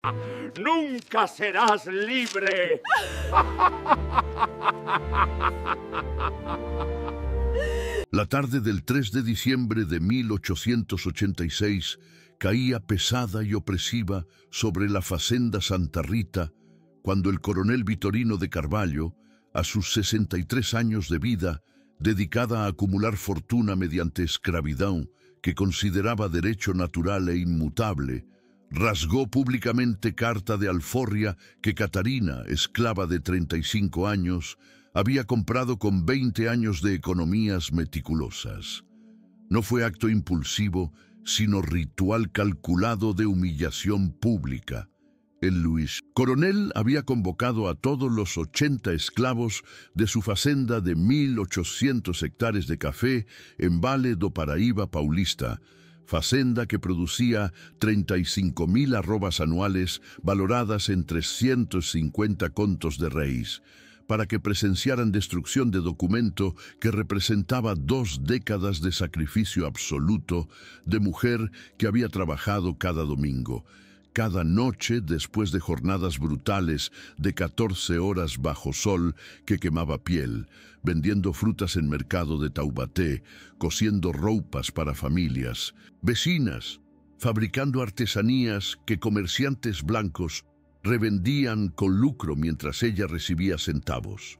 ¡Nunca serás libre! La tarde del 3 de diciembre de 1886 caía pesada y opresiva sobre la Facenda Santa Rita cuando el coronel Vitorino de Carvalho, a sus 63 años de vida, dedicada a acumular fortuna mediante escravidão, que consideraba derecho natural e inmutable, rasgó públicamente carta de alforria que Catarina, esclava de 35 años, había comprado con 20 años de economías meticulosas. No fue acto impulsivo, sino ritual calculado de humillación pública. El Luis Coronel había convocado a todos los 80 esclavos de su facenda de 1.800 hectares de café en Vale do Paraíba Paulista, facenda que producía 35.000 arrobas anuales valoradas en 350 contos de reis, para que presenciaran destrucción de documento que representaba 2 décadas de sacrificio absoluto de mujer que había trabajado cada domingo, cada noche después de jornadas brutales de 14 horas bajo sol que quemaba piel, vendiendo frutas en mercado de Taubaté, cosiendo ropas para familias, vecinas, fabricando artesanías que comerciantes blancos revendían con lucro mientras ella recibía centavos.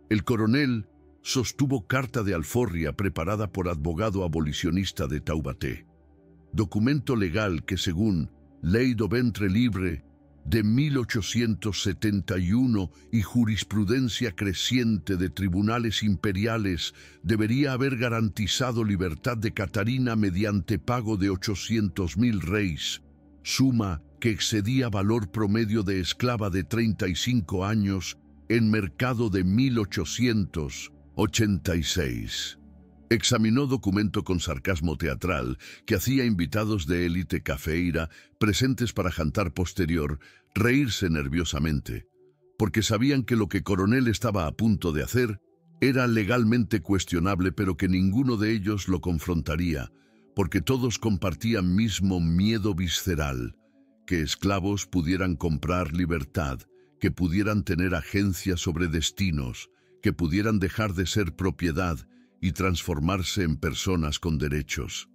El coronel sostuvo carta de alforria preparada por abogado abolicionista de Taubaté, documento legal que según Ley do Ventre Libre de 1871 y jurisprudencia creciente de tribunales imperiales debería haber garantizado libertad de Catarina mediante pago de 800.000 reis, suma que excedía valor promedio de esclava de 35 años en mercado de 1886. Examinó documento con sarcasmo teatral que hacía invitados de élite cafeíra presentes para jantar posterior reírse nerviosamente, porque sabían que lo que Coronel estaba a punto de hacer era legalmente cuestionable, pero que ninguno de ellos lo confrontaría, porque todos compartían mismo miedo visceral, que esclavos pudieran comprar libertad, que pudieran tener agencia sobre destinos, que pudieran dejar de ser propiedad y transformarse en personas con derechos.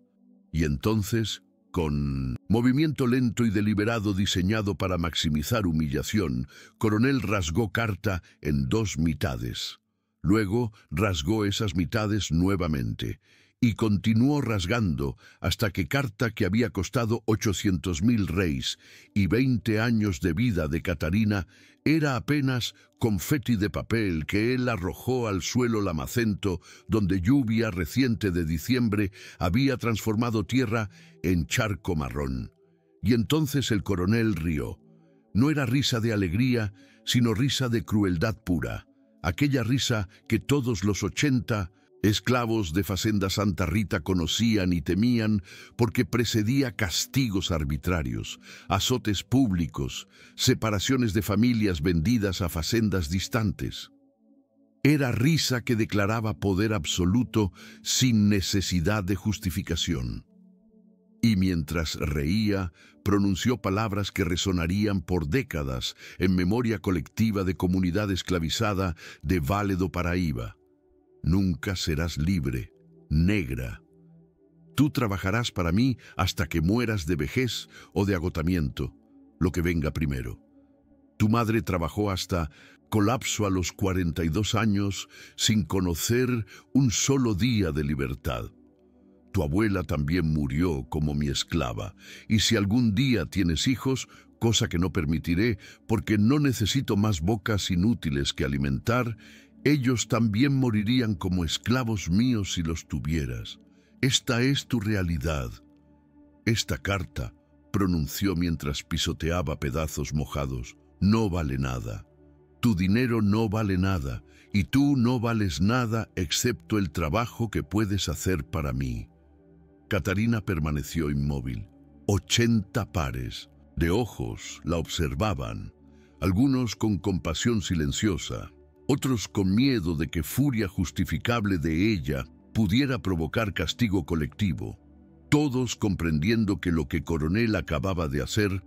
Y entonces, con movimiento lento y deliberado diseñado para maximizar humillación, Coronel rasgó carta en 2 mitades. Luego rasgó esas mitades nuevamente y continuó rasgando hasta que carta que había costado 800.000 reis y 20 años de vida de Catarina era apenas confeti de papel que él arrojó al suelo lamacento, donde lluvia reciente de diciembre había transformado tierra en charco marrón. Y entonces el coronel rió. No era risa de alegría, sino risa de crueldad pura. Aquella risa que todos los 80 esclavos de Facenda Santa Rita conocían y temían, porque precedía castigos arbitrarios, azotes públicos, separaciones de familias vendidas a facendas distantes. Era risa que declaraba poder absoluto sin necesidad de justificación. Y mientras reía, pronunció palabras que resonarían por décadas en memoria colectiva de comunidad esclavizada de Vale do Paraíba. Nunca serás libre, negra. Tú trabajarás para mí hasta que mueras de vejez o de agotamiento, lo que venga primero. Tu madre trabajó hasta colapso a los 42 años sin conocer un solo día de libertad. Tu abuela también murió como mi esclava, y si algún día tienes hijos, cosa que no permitiré porque no necesito más bocas inútiles que alimentar, ellos también morirían como esclavos míos si los tuvieras. Esta es tu realidad. Esta carta, pronunció mientras pisoteaba pedazos mojados, no vale nada. Tu dinero no vale nada, y tú no vales nada excepto el trabajo que puedes hacer para mí. Catarina permaneció inmóvil. 80 pares de ojos la observaban, algunos con compasión silenciosa, otros con miedo de que furia justificable de ella pudiera provocar castigo colectivo, todos comprendiendo que lo que Coronel acababa de hacer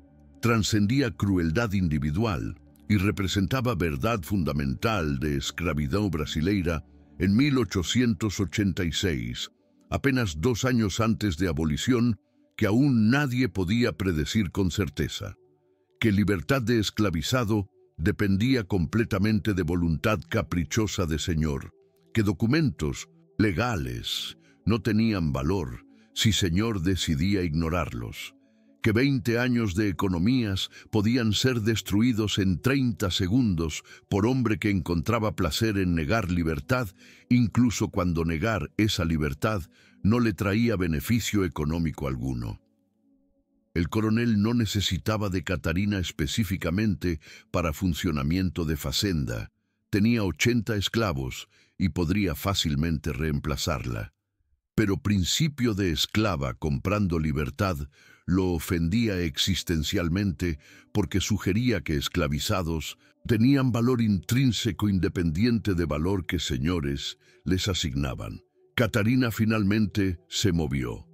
trascendía crueldad individual y representaba verdad fundamental de escravidão brasileira en 1886, apenas 2 años antes de abolición, que aún nadie podía predecir con certeza. Que libertad de esclavizado dependía completamente de voluntad caprichosa de señor, que documentos legales no tenían valor si señor decidía ignorarlos, que 20 años de economías podían ser destruidos en 30 segundos por hombre que encontraba placer en negar libertad, incluso cuando negar esa libertad no le traía beneficio económico alguno. El coronel no necesitaba de Catarina específicamente para funcionamiento de facenda. Tenía 80 esclavos y podría fácilmente reemplazarla. Pero principio de esclava comprando libertad lo ofendía existencialmente porque sugería que esclavizados tenían valor intrínseco independiente de valor que señores les asignaban. Catarina finalmente se movió.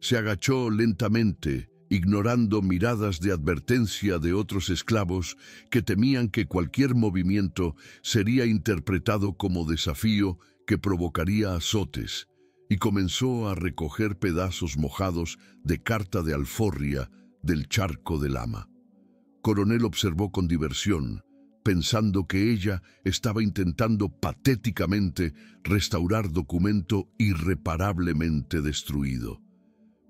Se agachó lentamente, ignorando miradas de advertencia de otros esclavos que temían que cualquier movimiento sería interpretado como desafío que provocaría azotes, y comenzó a recoger pedazos mojados de carta de alforria del charco del ama. Coronel observó con diversión, pensando que ella estaba intentando patéticamente restaurar documento irreparablemente destruido.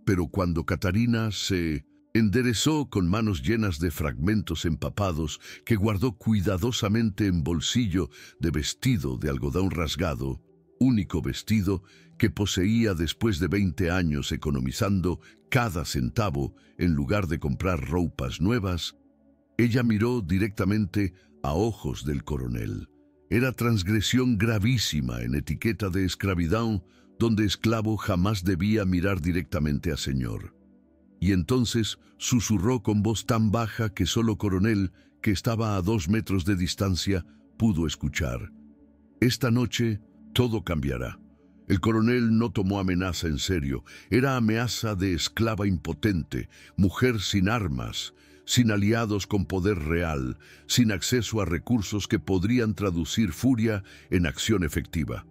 Pero cuando Catarina se enderezó con manos llenas de fragmentos empapados que guardó cuidadosamente en bolsillo de vestido de algodón rasgado, único vestido que poseía después de 20 años economizando cada centavo en lugar de comprar ropas nuevas, ella miró directamente a ojos del coronel. Era transgresión gravísima en etiqueta de escravidão, donde esclavo jamás debía mirar directamente a señor. Y entonces susurró con voz tan baja que solo coronel, que estaba a 2 metros de distancia, pudo escuchar. Esta noche todo cambiará. El coronel no tomó amenaza en serio. Era amenaza de esclava impotente, mujer sin armas, sin aliados con poder real, sin acceso a recursos que podrían traducir furia en acción efectiva.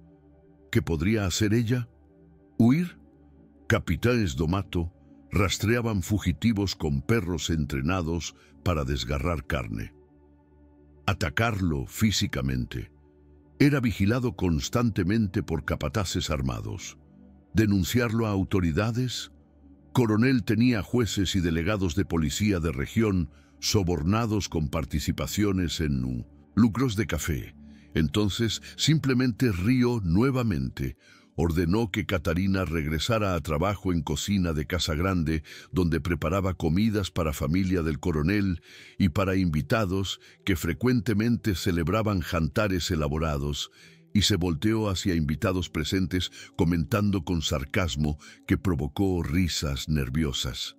¿Qué podría hacer ella? ¿Huir? Capitanes do mato rastreaban fugitivos con perros entrenados para desgarrar carne. Atacarlo físicamente. Era vigilado constantemente por capataces armados. ¿Denunciarlo a autoridades? Coronel tenía jueces y delegados de policía de región sobornados con participaciones en lucros de café. Entonces simplemente rió nuevamente. Ordenó que Catarina regresara a trabajo en cocina de Casa Grande, donde preparaba comidas para familia del coronel y para invitados que frecuentemente celebraban jantares elaborados, y se volteó hacia invitados presentes comentando con sarcasmo que provocó risas nerviosas.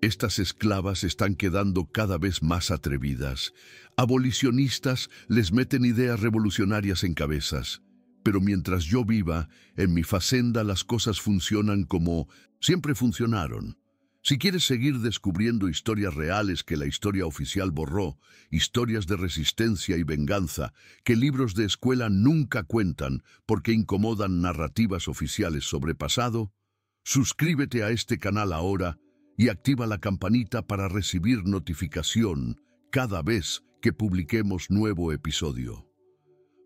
Estas esclavas están quedando cada vez más atrevidas. Abolicionistas les meten ideas revolucionarias en cabezas. Pero mientras yo viva, en mi facenda las cosas funcionan como siempre funcionaron. Si quieres seguir descubriendo historias reales que la historia oficial borró, historias de resistencia y venganza que libros de escuela nunca cuentan porque incomodan narrativas oficiales sobre pasado, suscríbete a este canal ahora y activa la campanita para recibir notificación cada vez que publiquemos nuevo episodio.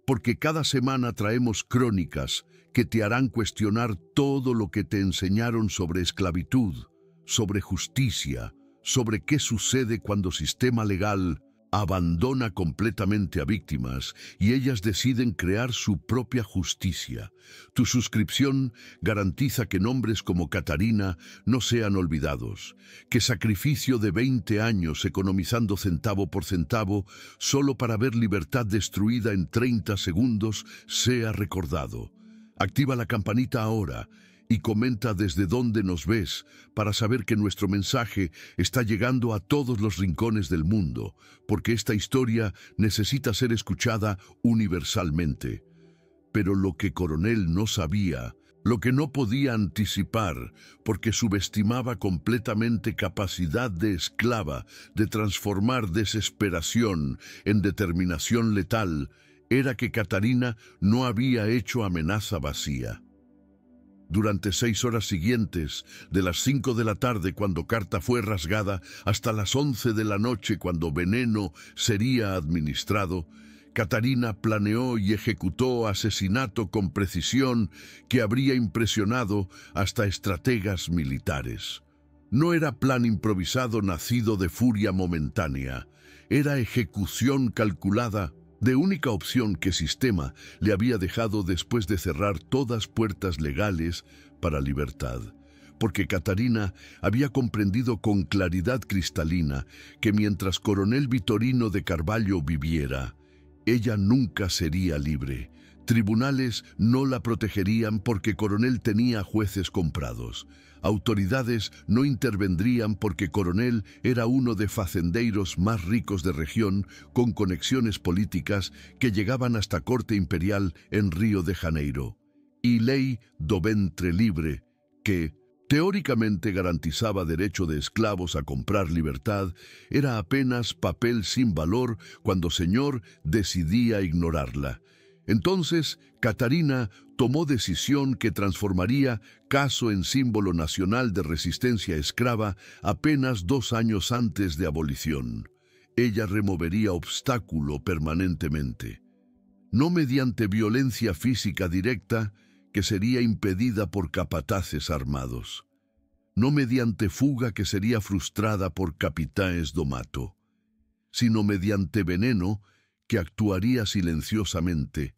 Porque cada semana traemos crónicas que te harán cuestionar todo lo que te enseñaron sobre esclavitud, sobre justicia, sobre qué sucede cuando sistema legal abandona completamente a víctimas y ellas deciden crear su propia justicia. Tu suscripción garantiza que nombres como Catarina no sean olvidados, que sacrificio de 20 años economizando centavo por centavo solo para ver libertad destruida en 30 segundos sea recordado. Activa la campanita ahora y comenta desde dónde nos ves para saber que nuestro mensaje está llegando a todos los rincones del mundo, porque esta historia necesita ser escuchada universalmente. Pero lo que Coronel no sabía lo que no podía anticipar, porque subestimaba completamente capacidad de esclava de transformar desesperación en determinación letal, era que Catarina no había hecho amenaza vacía. Durante 6 horas siguientes, de las 5 de la tarde cuando carta fue rasgada hasta las 11 de la noche cuando veneno sería administrado, Catarina planeó y ejecutó asesinato con precisión que habría impresionado hasta estrategas militares. No era plan improvisado nacido de furia momentánea, era ejecución calculada de única opción que sistema le había dejado después de cerrar todas puertas legales para libertad. Porque Catarina había comprendido con claridad cristalina que mientras Coronel Vitorino de Carvalho viviera, ella nunca sería libre. Tribunales no la protegerían porque Coronel tenía jueces comprados. Autoridades no intervendrían porque Coronel era uno de facendeiros más ricos de región con conexiones políticas que llegaban hasta Corte Imperial en Río de Janeiro. Y ley do ventre libre, que teóricamente garantizaba derecho de esclavos a comprar libertad, era apenas papel sin valor cuando Señor decidía ignorarla. Entonces, Catarina tomó decisión que transformaría caso en símbolo nacional de resistencia esclava apenas 2 años antes de abolición. Ella removería obstáculo permanentemente. No mediante violencia física directa, que sería impedida por capataces armados. No mediante fuga que sería frustrada por capitaes do mato, sino mediante veneno que actuaría silenciosamente,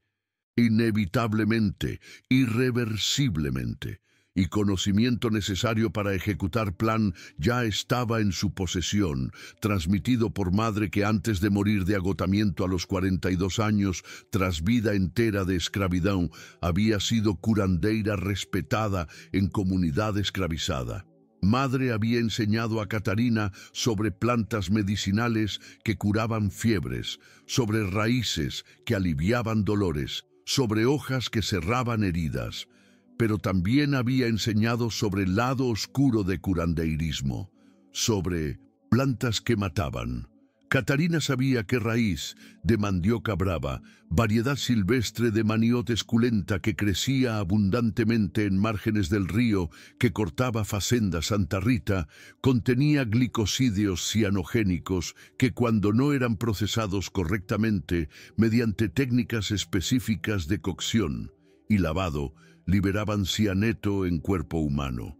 inevitablemente, irreversiblemente, y conocimiento necesario para ejecutar plan ya estaba en su posesión, transmitido por madre que antes de morir de agotamiento a los 42 años, tras vida entera de esclavitud, había sido curandeira respetada en comunidad esclavizada. Madre había enseñado a Catarina sobre plantas medicinales que curaban fiebres, sobre raíces que aliviaban dolores, sobre hojas que cerraban heridas, pero también había enseñado sobre el lado oscuro de curandeirismo, sobre plantas que mataban. Catarina sabía que raíz de mandioca brava, variedad silvestre de maniote esculenta que crecía abundantemente en márgenes del río que cortaba Facenda Santa Rita, contenía glicosídeos cianogénicos que cuando no eran procesados correctamente mediante técnicas específicas de cocción y lavado, liberaban cianeto en cuerpo humano.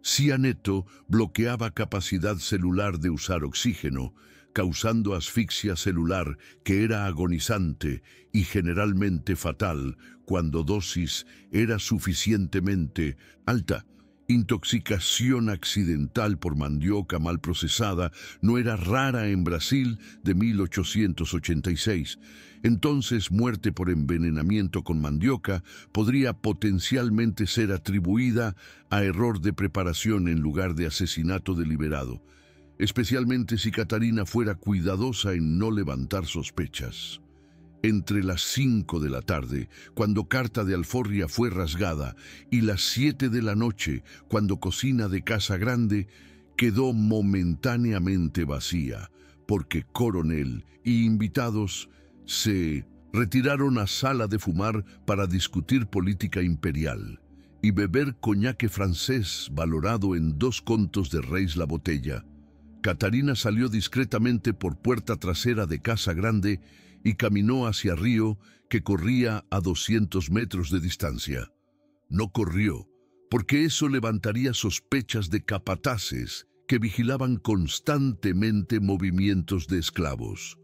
Cianeto bloqueaba capacidad celular de usar oxígeno, causando asfixia celular que era agonizante y generalmente fatal cuando dosis era suficientemente alta. Intoxicación accidental por mandioca mal procesada no era rara en Brasil de 1886. Entonces, muerte por envenenamiento con mandioca podría potencialmente ser atribuida a error de preparación en lugar de asesinato deliberado, especialmente si Catarina fuera cuidadosa en no levantar sospechas. Entre las 5 de la tarde, cuando carta de alforria fue rasgada, y las 7 de la noche, cuando cocina de Casa Grande, quedó momentáneamente vacía, porque Coronel y invitados se retiraron a sala de fumar para discutir política imperial y beber coñaque francés valorado en 2 contos de reis la botella. Catarina salió discretamente por puerta trasera de Casa Grande y caminó hacia Río, que corría a 200 metros de distancia. No corrió, porque eso levantaría sospechas de capataces que vigilaban constantemente movimientos de esclavos.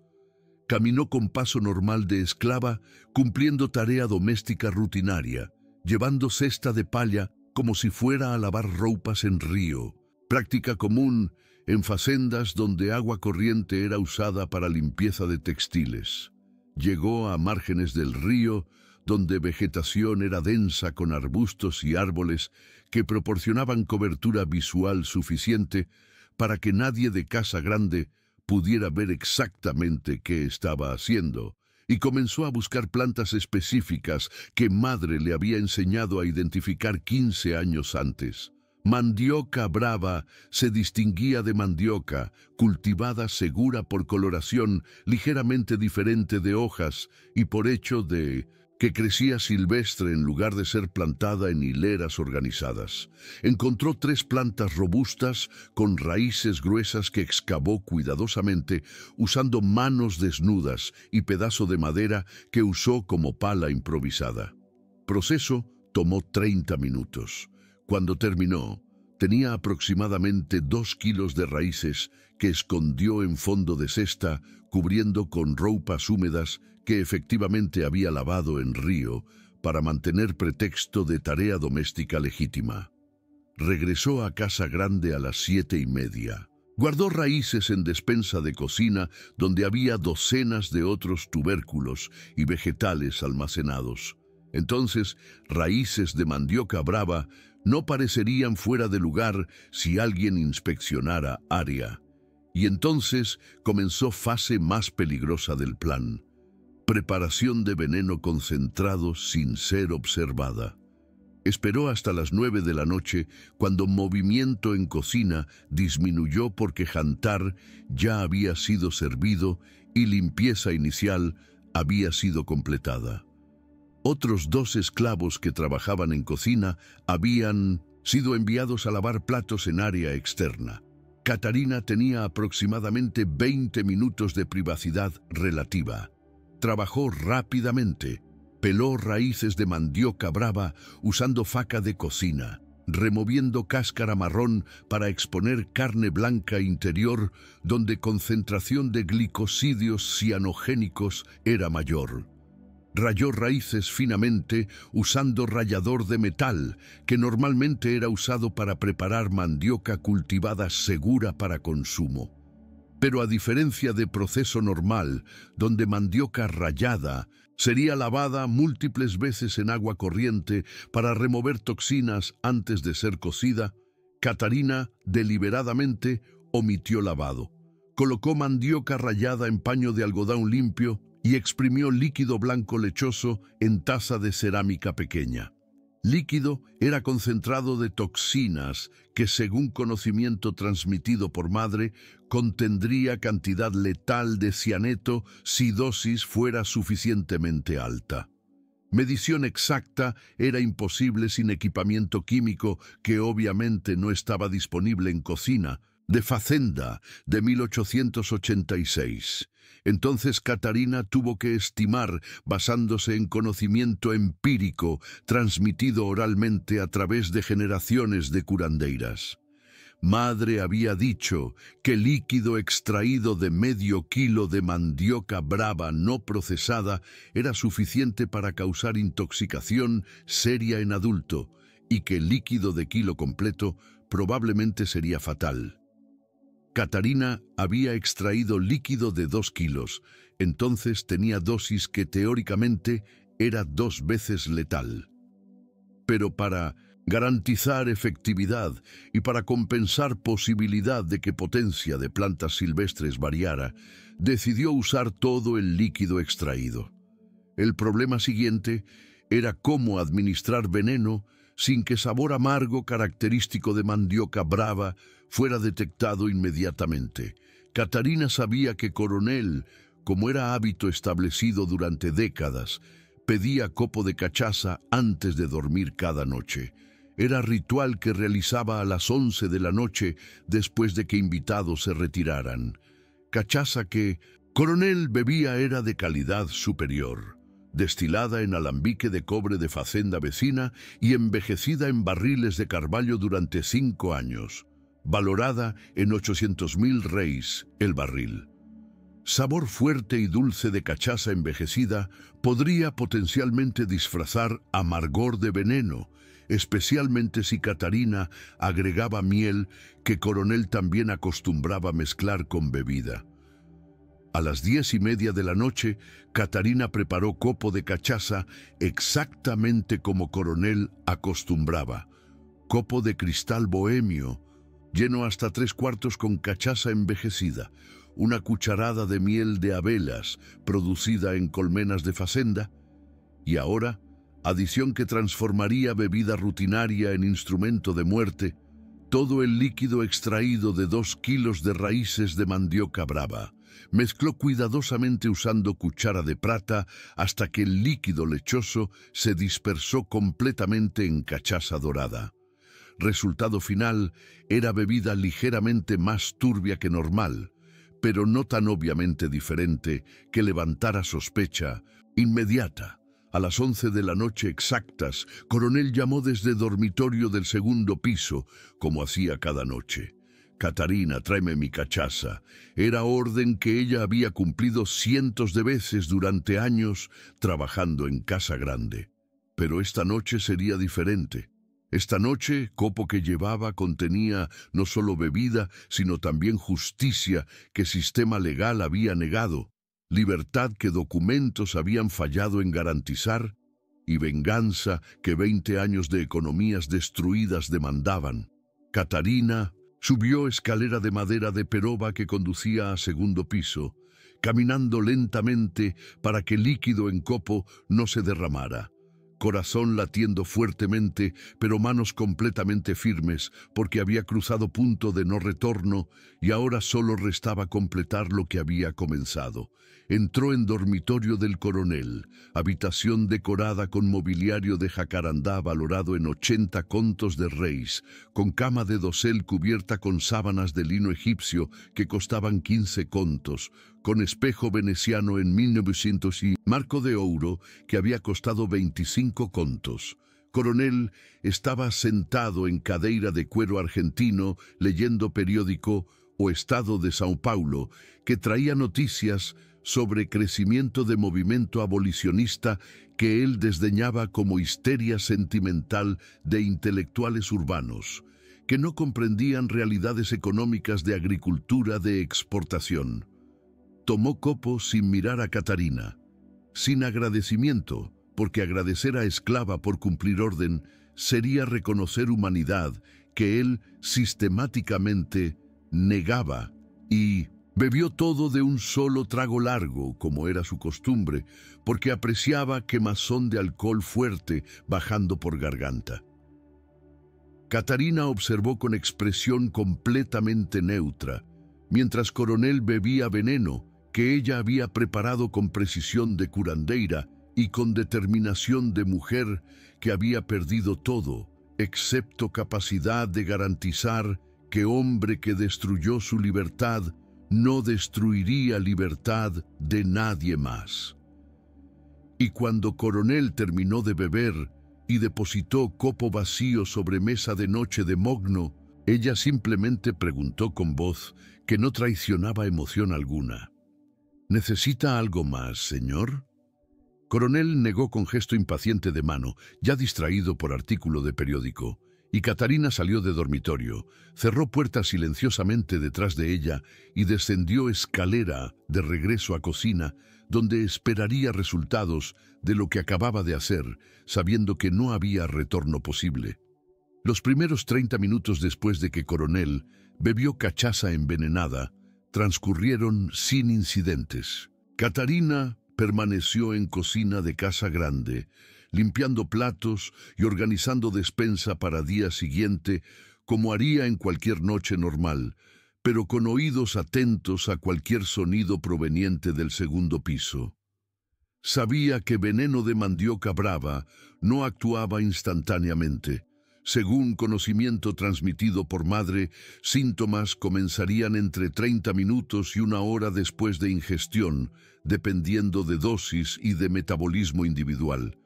Caminó con paso normal de esclava, cumpliendo tarea doméstica rutinaria, llevando cesta de palla como si fuera a lavar ropas en Río, práctica común en facendas donde agua corriente era usada para limpieza de textiles. Llegó a márgenes del río, donde vegetación era densa con arbustos y árboles que proporcionaban cobertura visual suficiente para que nadie de Casa Grande pudiera ver exactamente qué estaba haciendo, y comenzó a buscar plantas específicas que madre le había enseñado a identificar 15 años antes. Mandioca brava se distinguía de mandioca, cultivada segura por coloración ligeramente diferente de hojas y por hecho de que crecía silvestre en lugar de ser plantada en hileras organizadas. Encontró 3 plantas robustas con raíces gruesas que excavó cuidadosamente usando manos desnudas y pedazo de madera que usó como pala improvisada. Proceso tomó 30 minutos. Cuando terminó, tenía aproximadamente 2 kilos de raíces que escondió en fondo de cesta, cubriendo con ropas húmedas que efectivamente había lavado en río para mantener pretexto de tarea doméstica legítima. Regresó a casa grande a las 7:30. Guardó raíces en despensa de cocina donde había docenas de otros tubérculos y vegetales almacenados. Entonces, raíces de mandioca brava no parecerían fuera de lugar si alguien inspeccionara área. Y entonces comenzó fase más peligrosa del plan: preparación de veneno concentrado sin ser observada. Esperó hasta las 9 de la noche, cuando movimiento en cocina disminuyó porque jantar ya había sido servido y limpieza inicial había sido completada. Otros 2 esclavos que trabajaban en cocina habían sido enviados a lavar platos en área externa. Catarina tenía aproximadamente 20 minutos de privacidad relativa. Trabajó rápidamente, peló raíces de mandioca brava usando faca de cocina, removiendo cáscara marrón para exponer carne blanca interior donde concentración de glicosidios cianogénicos era mayor. Rayó raíces finamente usando rallador de metal, que normalmente era usado para preparar mandioca cultivada segura para consumo. Pero a diferencia de proceso normal, donde mandioca rallada sería lavada múltiples veces en agua corriente para remover toxinas antes de ser cocida, Catarina deliberadamente omitió lavado. Colocó mandioca rallada en paño de algodón limpio y exprimió líquido blanco lechoso en taza de cerámica pequeña. Líquido era concentrado de toxinas que, según conocimiento transmitido por madre, contendría cantidad letal de cianeto si dosis fuera suficientemente alta. Medición exacta era imposible sin equipamiento químico que obviamente no estaba disponible en cocina, de Facenda de 1886. Entonces Catarina tuvo que estimar basándose en conocimiento empírico transmitido oralmente a través de generaciones de curandeiras. Madre había dicho que líquido extraído de medio kilo de mandioca brava no procesada era suficiente para causar intoxicación seria en adulto y que el líquido de kilo completo probablemente sería fatal. Catarina había extraído líquido de 2 kilos, entonces tenía dosis que teóricamente era 2 veces letal. Pero para garantizar efectividad y para compensar posibilidad de que potencia de plantas silvestres variara, decidió usar todo el líquido extraído. El problema siguiente era cómo administrar veneno sin que sabor amargo característico de mandioca brava fuera detectado inmediatamente. Catarina sabía que Coronel, como era hábito establecido durante décadas, pedía copo de cachaza antes de dormir cada noche. Era ritual que realizaba a las 11 de la noche después de que invitados se retiraran. Cachaza que Coronel bebía era de calidad superior, destilada en alambique de cobre de facenda vecina y envejecida en barriles de carvalho durante 5 años, valorada en 800.000 reis el barril. Sabor fuerte y dulce de cachaza envejecida podría potencialmente disfrazar amargor de veneno, especialmente si Catarina agregaba miel que Coronel también acostumbraba mezclar con bebida. A las 10:30 de la noche, Catarina preparó copo de cachaza exactamente como Coronel acostumbraba. Copo de cristal bohemio, lleno hasta 3/4 con cachaza envejecida, una cucharada de miel de abelas producida en colmenas de facenda, y ahora, adición que transformaría bebida rutinaria en instrumento de muerte, todo el líquido extraído de 2 kilos de raíces de mandioca brava. Mezcló cuidadosamente usando cuchara de plata hasta que el líquido lechoso se dispersó completamente en cachaza dorada. Resultado final era bebida ligeramente más turbia que normal, pero no tan obviamente diferente que levantara sospecha inmediata. A las 11 de la noche exactas, Coronel llamó desde el dormitorio del segundo piso, como hacía cada noche. «Catarina, tráeme mi cachaza». Era orden que ella había cumplido cientos de veces durante años trabajando en Casa Grande. Pero esta noche sería diferente. Esta noche, copo que llevaba contenía no solo bebida, sino también justicia que sistema legal había negado, libertad que documentos habían fallado en garantizar y venganza que 20 años de economías destruidas demandaban. Catarina subió escalera de madera de peroba que conducía a segundo piso, caminando lentamente para que el líquido en copo no se derramara. Corazón latiendo fuertemente, pero manos completamente firmes, porque había cruzado punto de no retorno y ahora solo restaba completar lo que había comenzado. Entró en dormitorio del coronel, habitación decorada con mobiliario de jacarandá valorado en 80 contos de reis, con cama de dosel cubierta con sábanas de lino egipcio que costaban 15 contos, con espejo veneciano en 1900 y marco de ouro que había costado 25 contos. Coronel estaba sentado en cadeira de cuero argentino leyendo periódico O Estado de São Paulo, que traía noticias sobre crecimiento de movimiento abolicionista que él desdeñaba como histeria sentimental de intelectuales urbanos, que no comprendían realidades económicas de agricultura de exportación. Tomó copo sin mirar a Catarina, sin agradecimiento, porque agradecer a esclava por cumplir orden sería reconocer humanidad que él sistemáticamente negaba, y bebió todo de un solo trago largo, como era su costumbre, porque apreciaba quemazón de alcohol fuerte bajando por garganta. Catarina observó con expresión completamente neutra, mientras Coronel bebía veneno que ella había preparado con precisión de curandeira y con determinación de mujer que había perdido todo, excepto capacidad de garantizar que hombre que destruyó su libertad no destruiría libertad de nadie más. Y cuando Coronel terminó de beber y depositó copo vacío sobre mesa de noche de mogno, ella simplemente preguntó con voz que no traicionaba emoción alguna: «¿Necesita algo más, señor?» Coronel negó con gesto impaciente de mano, ya distraído por artículo de periódico, y Catarina salió de dormitorio, cerró puertas silenciosamente detrás de ella y descendió escalera de regreso a cocina, donde esperaría resultados de lo que acababa de hacer, sabiendo que no había retorno posible. Los primeros 30 minutos después de que Coronel bebió cachaza envenenada, transcurrieron sin incidentes. Catarina permaneció en cocina de Casa Grande, limpiando platos y organizando despensa para día siguiente, como haría en cualquier noche normal, pero con oídos atentos a cualquier sonido proveniente del segundo piso. Sabía que veneno de mandioca brava no actuaba instantáneamente. Según conocimiento transmitido por madre, síntomas comenzarían entre 30 minutos y 1 hora después de ingestión, dependiendo de dosis y de metabolismo individual.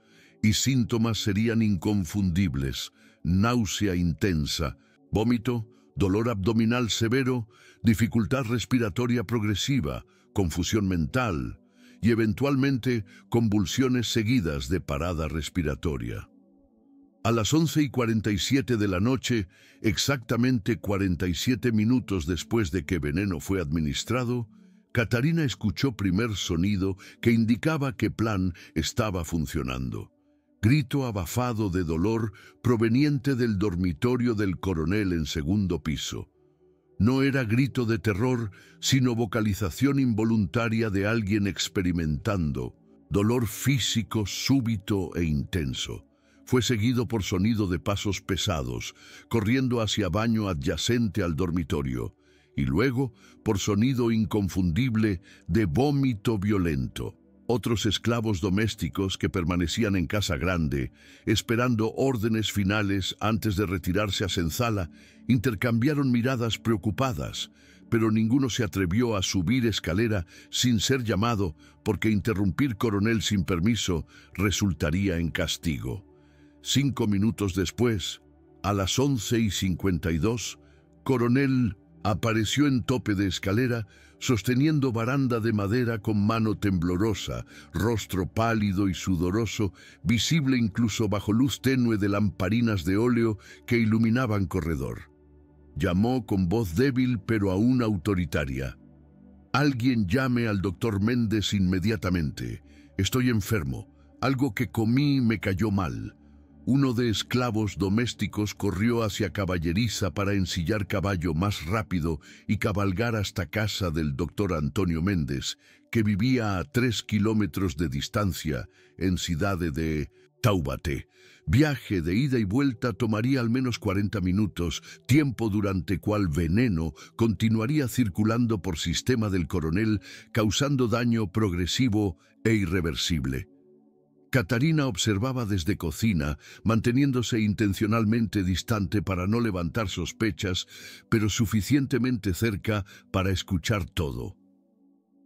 Y síntomas serían inconfundibles: náusea intensa, vómito, dolor abdominal severo, dificultad respiratoria progresiva, confusión mental y eventualmente convulsiones seguidas de parada respiratoria. A las 11:47 de la noche, exactamente 47 minutos después de que veneno fue administrado, Catarina escuchó primer sonido que indicaba que plan estaba funcionando. Grito abafado de dolor proveniente del dormitorio del coronel en segundo piso. No era grito de terror, sino vocalización involuntaria de alguien experimentando dolor físico súbito e intenso. Fue seguido por sonido de pasos pesados, corriendo hacia baño adyacente al dormitorio, y luego por sonido inconfundible de vómito violento. Otros esclavos domésticos que permanecían en Casa Grande, esperando órdenes finales antes de retirarse a Senzala, intercambiaron miradas preocupadas, pero ninguno se atrevió a subir escalera sin ser llamado, porque interrumpir Coronel sin permiso resultaría en castigo. 5 minutos después, a las 11:52, Coronel apareció en tope de escalera, sosteniendo baranda de madera con mano temblorosa, rostro pálido y sudoroso, visible incluso bajo luz tenue de lamparinas de óleo que iluminaban corredor. Llamó con voz débil pero aún autoritaria. «Alguien llame al doctor Méndez inmediatamente. Estoy enfermo. Algo que comí me cayó mal». Uno de esclavos domésticos corrió hacia Caballeriza para ensillar caballo más rápido y cabalgar hasta casa del doctor Antonio Méndez, que vivía a 3 kilómetros de distancia en Cidade de Taubaté. Viaje de ida y vuelta tomaría al menos 40 minutos, tiempo durante cual veneno continuaría circulando por sistema del coronel, causando daño progresivo e irreversible. Catarina observaba desde cocina, manteniéndose intencionalmente distante para no levantar sospechas, pero suficientemente cerca para escuchar todo.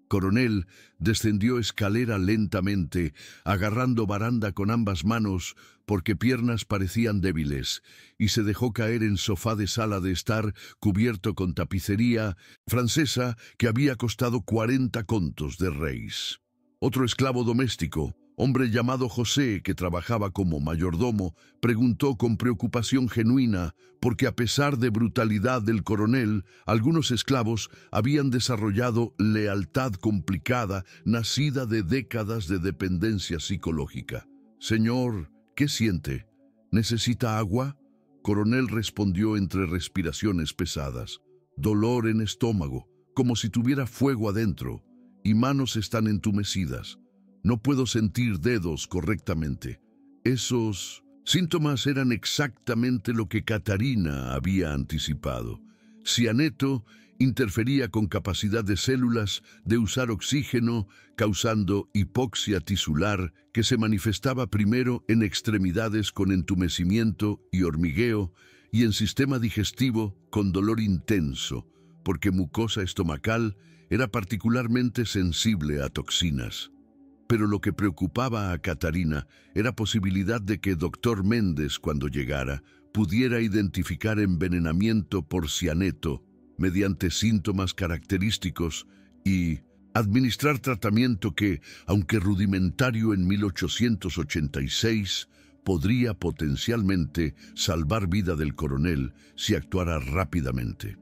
Coronel descendió escalera lentamente, agarrando baranda con ambas manos porque piernas parecían débiles, y se dejó caer en sofá de sala de estar cubierto con tapicería francesa que había costado 40 contos de reis. Otro esclavo doméstico, hombre llamado José, que trabajaba como mayordomo, preguntó con preocupación genuina, porque a pesar de brutalidad del coronel, algunos esclavos habían desarrollado lealtad complicada, nacida de décadas de dependencia psicológica. «Señor, ¿qué siente? ¿Necesita agua?». Coronel respondió entre respiraciones pesadas. «Dolor en estómago, como si tuviera fuego adentro, y manos están entumecidas. No puedo sentir dedos correctamente». Esos síntomas eran exactamente lo que Catarina había anticipado. Cianeto interfería con capacidad de células de usar oxígeno, causando hipoxia tisular que se manifestaba primero en extremidades con entumecimiento y hormigueo y en sistema digestivo con dolor intenso, porque mucosa estomacal era particularmente sensible a toxinas. Pero lo que preocupaba a Catarina era posibilidad de que doctor Méndez, cuando llegara, pudiera identificar envenenamiento por cianeto mediante síntomas característicos y administrar tratamiento que, aunque rudimentario en 1886, podría potencialmente salvar vida del coronel si actuara rápidamente.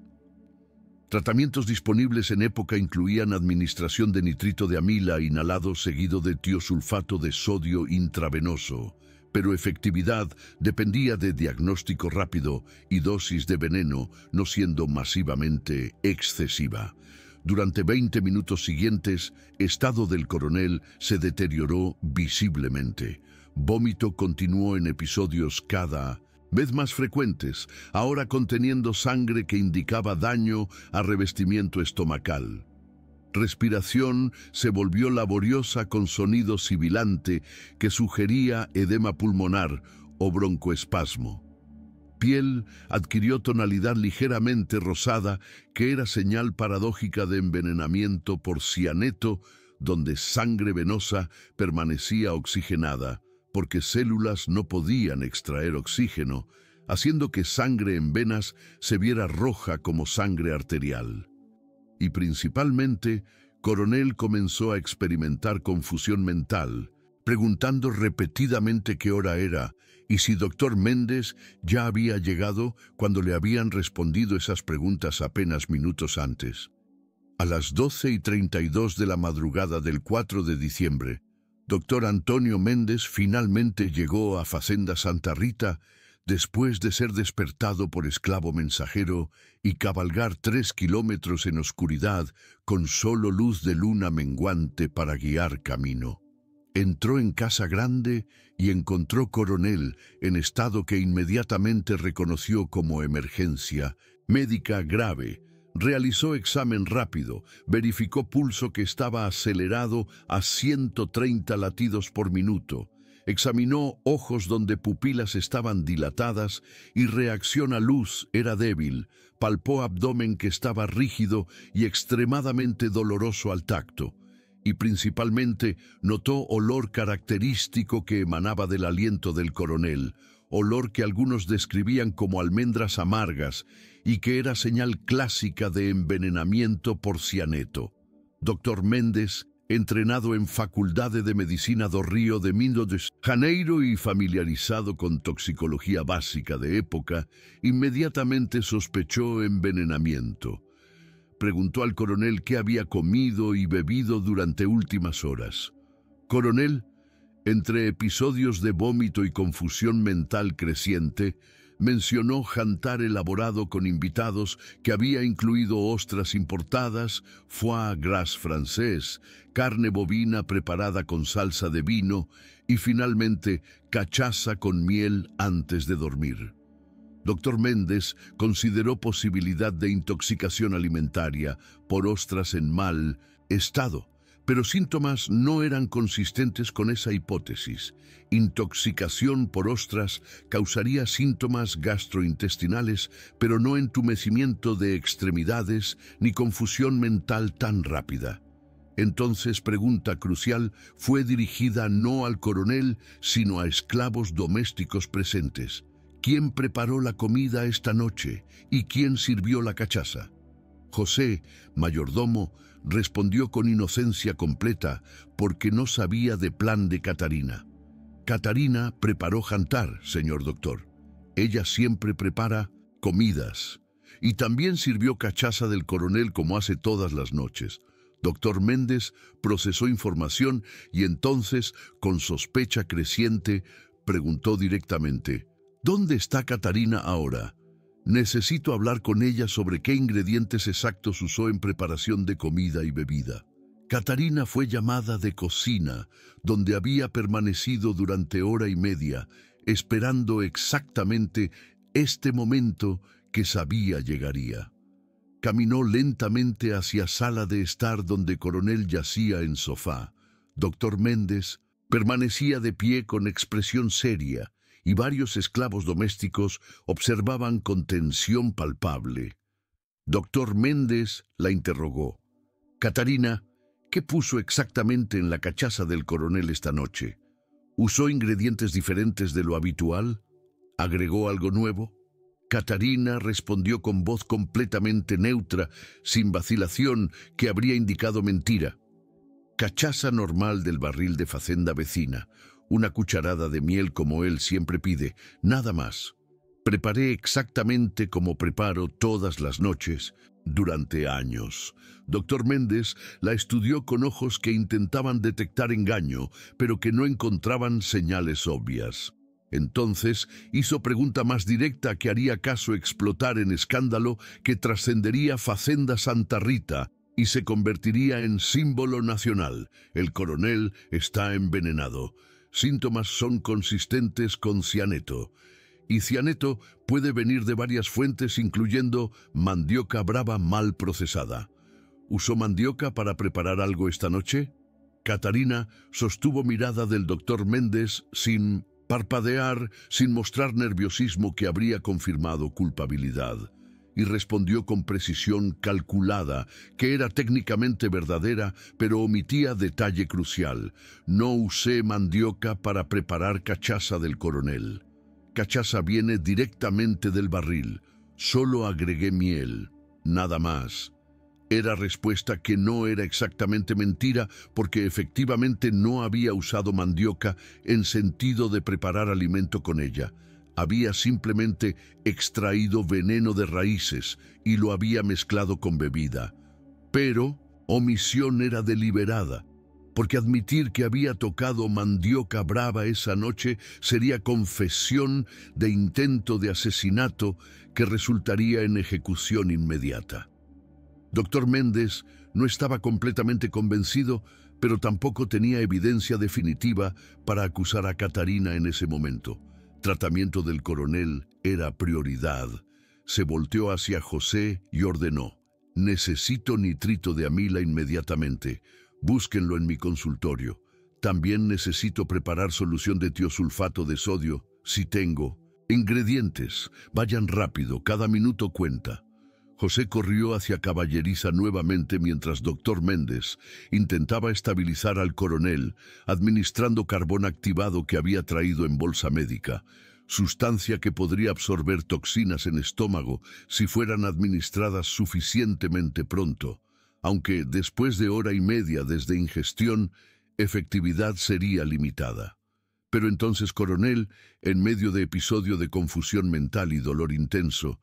Tratamientos disponibles en época incluían administración de nitrito de amila inhalado seguido de tiosulfato de sodio intravenoso, pero efectividad dependía de diagnóstico rápido y dosis de veneno no siendo masivamente excesiva. Durante 20 minutos siguientes, estado del coronel se deterioró visiblemente. Vómito continuó en episodios cada vez más frecuentes, ahora conteniendo sangre que indicaba daño a revestimiento estomacal. Respiración se volvió laboriosa con sonido sibilante que sugería edema pulmonar o broncoespasmo. Piel adquirió tonalidad ligeramente rosada, que era señal paradójica de envenenamiento por cianeto, donde sangre venosa permanecía oxigenada, porque células no podían extraer oxígeno, haciendo que sangre en venas se viera roja como sangre arterial. Y principalmente, Coronel comenzó a experimentar confusión mental, preguntando repetidamente qué hora era y si doctor Méndez ya había llegado cuando le habían respondido esas preguntas apenas minutos antes. A las 12:32 de la madrugada del 4 de diciembre, doctor Antonio Méndez finalmente llegó a Facenda Santa Rita Después de ser despertado por esclavo mensajero y cabalgar 3 kilómetros en oscuridad con solo luz de luna menguante para guiar camino. Entró en casa grande y encontró coronel en estado que inmediatamente reconoció como emergencia médica grave. Realizó examen rápido, verificó pulso que estaba acelerado a 130 latidos por minuto, examinó ojos donde pupilas estaban dilatadas y reacción a luz era débil, palpó abdomen que estaba rígido y extremadamente doloroso al tacto, y principalmente notó olor característico que emanaba del aliento del coronel, olor que algunos describían como almendras amargas y que era señal clásica de envenenamiento por cianeto. Dr. Méndez, entrenado en Faculdade de Medicina do Rio de Minas de Janeiro y familiarizado con toxicología básica de época, inmediatamente sospechó envenenamiento. Preguntó al coronel qué había comido y bebido durante últimas horas. Coronel, entre episodios de vómito y confusión mental creciente, mencionó jantar elaborado con invitados que había incluido ostras importadas, foie gras francés, carne bovina preparada con salsa de vino y finalmente cachaza con miel antes de dormir. Dr. Méndez consideró posibilidad de intoxicación alimentaria por ostras en mal estado, pero síntomas no eran consistentes con esa hipótesis. Intoxicación por ostras causaría síntomas gastrointestinales, pero no entumecimiento de extremidades ni confusión mental tan rápida. Entonces, pregunta crucial fue dirigida no al coronel, sino a esclavos domésticos presentes. ¿Quién preparó la comida esta noche y quién sirvió la cachaza? José, mayordomo, respondió con inocencia completa porque no sabía de plan de Catarina. Catarina preparó jantar, señor doctor. Ella siempre prepara comidas. Y también sirvió cachaza del coronel como hace todas las noches. Dr. Méndez procesó información y entonces, con sospecha creciente, preguntó directamente: ¿dónde está Catarina ahora? Necesito hablar con ella sobre qué ingredientes exactos usó en preparación de comida y bebida. Catarina fue llamada de cocina, donde había permanecido durante hora y media, esperando exactamente este momento que sabía llegaría. Caminó lentamente hacia sala de estar donde coronel yacía en sofá. Dr. Méndez permanecía de pie con expresión seria, y varios esclavos domésticos observaban con tensión palpable. Dr. Méndez la interrogó. Catarina, ¿qué puso exactamente en la cachaza del coronel esta noche? ¿Usó ingredientes diferentes de lo habitual? ¿Agregó algo nuevo? Catarina respondió con voz completamente neutra, sin vacilación, que habría indicado mentira. Cachaza normal del barril de facenda vecina. Una cucharada de miel como él siempre pide, nada más. Preparé exactamente como preparo todas las noches, durante años. Dr. Méndez la estudió con ojos que intentaban detectar engaño, pero que no encontraban señales obvias. Entonces hizo pregunta más directa que haría caso explotar en escándalo que trascendería Facenda Santa Rita y se convertiría en símbolo nacional. El coronel está envenenado. Síntomas son consistentes con cianeto. Y cianeto puede venir de varias fuentes, incluyendo mandioca brava mal procesada. ¿Usó mandioca para preparar algo esta noche? Catarina sostuvo mirada del Dr. Méndez sin parpadear, sin mostrar nerviosismo que habría confirmado culpabilidad. Y respondió con precisión calculada, que era técnicamente verdadera, pero omitía detalle crucial. No usé mandioca para preparar cachaza del coronel. Cachaza viene directamente del barril. Solo agregué miel, nada más. Era respuesta que no era exactamente mentira, porque efectivamente no había usado mandioca en sentido de preparar alimento con ella. Había simplemente extraído veneno de raíces y lo había mezclado con bebida. Pero omisión era deliberada. porque admitir que había tocado mandioca brava esa noche sería confesión de intento de asesinato que resultaría en ejecución inmediata. Doctor Méndez no estaba completamente convencido, pero tampoco tenía evidencia definitiva para acusar a Catarina en ese momento. Tratamiento del coronel era prioridad. Se volteó hacia José y ordenó: necesito nitrito de amila inmediatamente. Búsquenlo en mi consultorio. También necesito preparar solución de tiosulfato de sodio, si tengo. Ingredientes. Vayan rápido, cada minuto cuenta. José corrió hacia Caballeriza nuevamente mientras Doctor Méndez intentaba estabilizar al coronel, administrando carbón activado que había traído en bolsa médica, sustancia que podría absorber toxinas en estómago si fueran administradas suficientemente pronto, aunque después de hora y media desde ingestión, efectividad sería limitada. Pero entonces coronel, en medio de episodio de confusión mental y dolor intenso,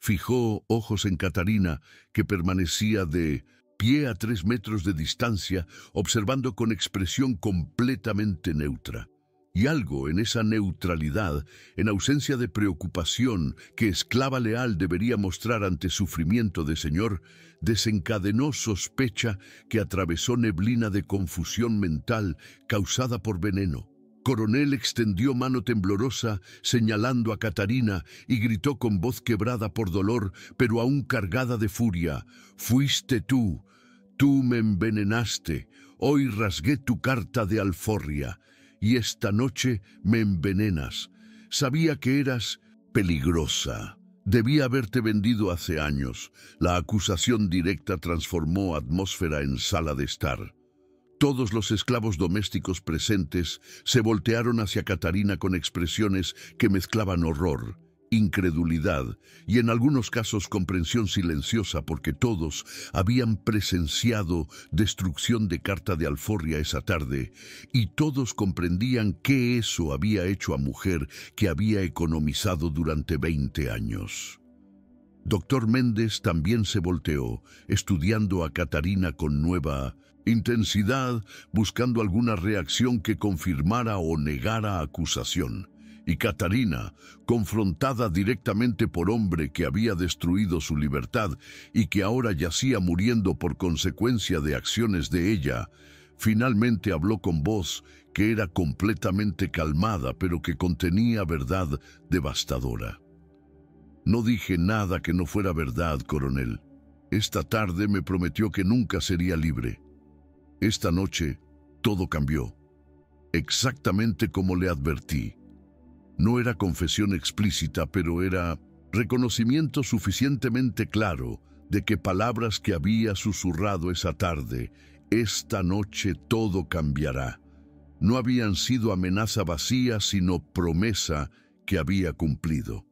fijó ojos en Catarina, que permanecía de pie a 3 metros de distancia, observando con expresión completamente neutra. Y algo en esa neutralidad, en ausencia de preocupación que esclava leal debería mostrar ante sufrimiento de señor, desencadenó sospecha que atravesó neblina de confusión mental causada por veneno. Coronel extendió mano temblorosa, señalando a Catarina, y gritó con voz quebrada por dolor, pero aún cargada de furia: «Fuiste tú, tú me envenenaste, hoy rasgué tu carta de alforria, y esta noche me envenenas. Sabía que eras peligrosa. Debí haberte vendido hace años». La acusación directa transformó atmósfera en sala de estar. Todos los esclavos domésticos presentes se voltearon hacia Catarina con expresiones que mezclaban horror, incredulidad y en algunos casos comprensión silenciosa, porque todos habían presenciado destrucción de carta de alforria esa tarde y todos comprendían qué eso había hecho a mujer que había economizado durante 20 años. Doctor Méndez también se volteó, estudiando a Catarina con nueva intensidad, buscando alguna reacción que confirmara o negara acusación. Y Catarina, confrontada directamente por hombre que había destruido su libertad y que ahora yacía muriendo por consecuencia de acciones de ella, finalmente habló con voz que era completamente calmada, pero que contenía verdad devastadora. «No dije nada que no fuera verdad, coronel. Esta tarde me prometió que nunca sería libre. Esta noche todo cambió, exactamente como le advertí. No era confesión explícita, pero era reconocimiento suficientemente claro de que palabras que había susurrado esa tarde, esta noche todo cambiará, no habían sido amenaza vacía, sino promesa que había cumplido.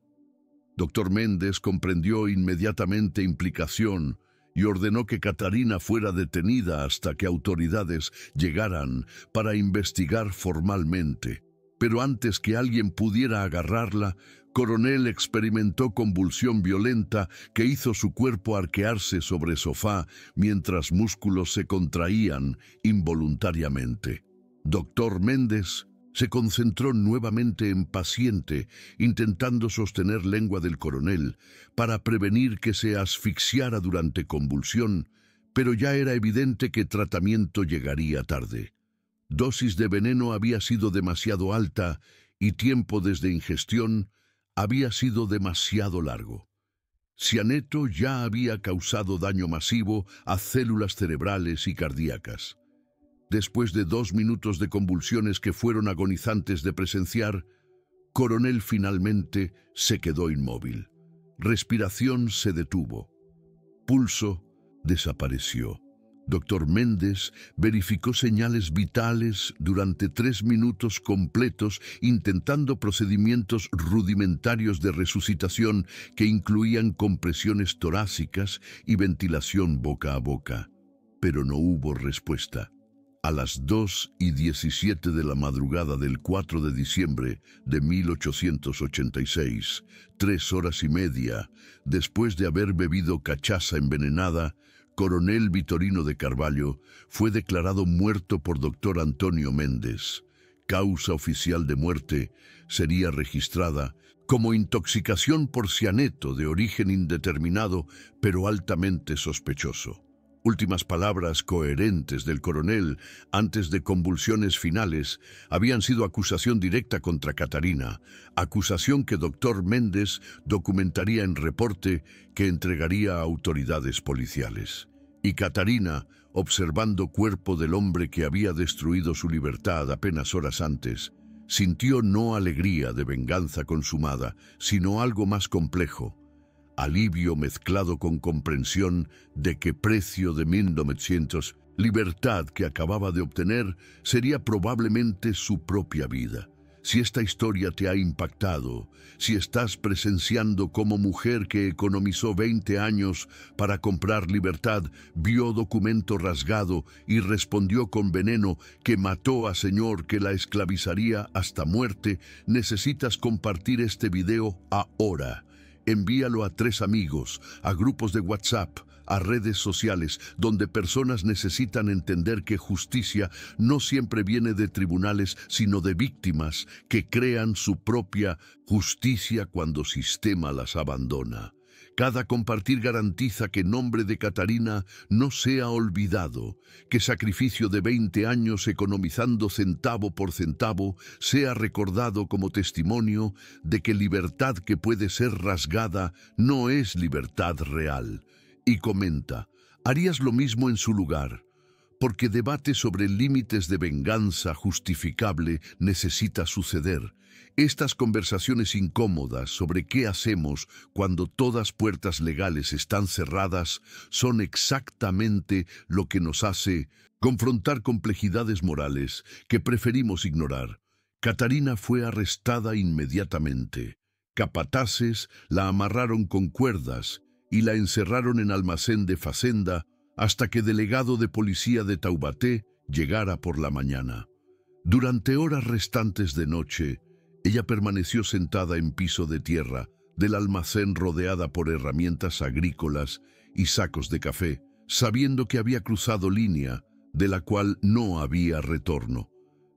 Doctor Méndez comprendió inmediatamente implicación y ordenó que Catarina fuera detenida hasta que autoridades llegaran para investigar formalmente. Pero antes que alguien pudiera agarrarla, Coronel experimentó convulsión violenta que hizo su cuerpo arquearse sobre el sofá mientras músculos se contraían involuntariamente. Doctor Méndez se concentró nuevamente en paciente, intentando sostener lengua del coronel para prevenir que se asfixiara durante convulsión, pero ya era evidente que tratamiento llegaría tarde. Dosis de veneno había sido demasiado alta y tiempo desde ingestión había sido demasiado largo. Cianeto ya había causado daño masivo a células cerebrales y cardíacas. Después de 2 minutos de convulsiones que fueron agonizantes de presenciar, Coronel finalmente se quedó inmóvil. Respiración se detuvo. Pulso desapareció. Doctor Méndez verificó señales vitales durante 3 minutos completos, intentando procedimientos rudimentarios de resucitación que incluían compresiones torácicas y ventilación boca a boca. Pero no hubo respuesta. A las 2:17 de la madrugada del 4 de diciembre de 1886, 3 horas y media, después de haber bebido cachaza envenenada, Coronel Vitorino de Carvalho fue declarado muerto por doctor Antonio Méndez. Causa oficial de muerte sería registrada como intoxicación por cianeto de origen indeterminado, pero altamente sospechoso. Últimas palabras coherentes del coronel antes de convulsiones finales habían sido acusación directa contra Catarina, acusación que doctor Méndez documentaría en reporte que entregaría a autoridades policiales. Y Catarina, observando cuerpo del hombre que había destruido su libertad apenas horas antes, sintió no alegría de venganza consumada, sino algo más complejo, alivio mezclado con comprensión de que precio de 1900, libertad que acababa de obtener, sería probablemente su propia vida. Si esta historia te ha impactado, si estás presenciando cómo mujer que economizó 20 años para comprar libertad, vio documento rasgado y respondió con veneno que mató a señor que la esclavizaría hasta muerte, necesitas compartir este video ahora. Envíalo a 3 amigos, a grupos de WhatsApp, a redes sociales, donde personas necesitan entender que justicia no siempre viene de tribunales, sino de víctimas que crean su propia justicia cuando sistema las abandona. Cada compartir garantiza que nombre de Catarina no sea olvidado, que sacrificio de 20 años economizando centavo por centavo sea recordado como testimonio de que libertad que puede ser rasgada no es libertad real. Y comenta, ¿harías lo mismo en su lugar? Porque debate sobre límites de venganza justificable necesita suceder. Estas conversaciones incómodas sobre qué hacemos cuando todas puertas legales están cerradas son exactamente lo que nos hace confrontar complejidades morales que preferimos ignorar. Catarina fue arrestada inmediatamente. Capataces la amarraron con cuerdas y la encerraron en almacén de Facenda hasta que delegado de policía de Taubaté llegara por la mañana. Durante horas restantes de noche, ella permaneció sentada en piso de tierra del almacén rodeada por herramientas agrícolas y sacos de café, sabiendo que había cruzado línea de la cual no había retorno.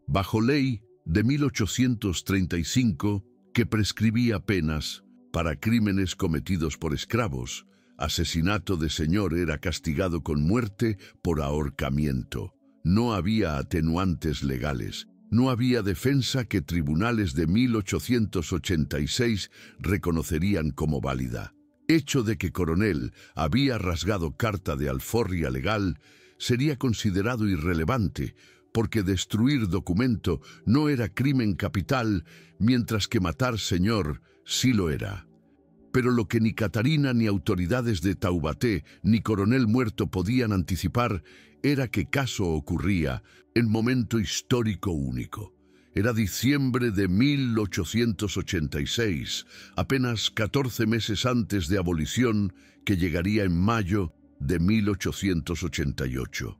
Bajo ley de 1835 que prescribía penas para crímenes cometidos por esclavos, asesinato de señor era castigado con muerte por ahorcamiento. No había atenuantes legales. No había defensa que tribunales de 1886 reconocerían como válida. Hecho de que Coronel había rasgado carta de alforria legal sería considerado irrelevante, porque destruir documento no era crimen capital, mientras que matar señor sí lo era. Pero lo que ni Catarina ni autoridades de Taubaté ni coronel muerto podían anticipar era que caso ocurría en momento histórico único. Era diciembre de 1886, apenas 14 meses antes de abolición, que llegaría en mayo de 1888.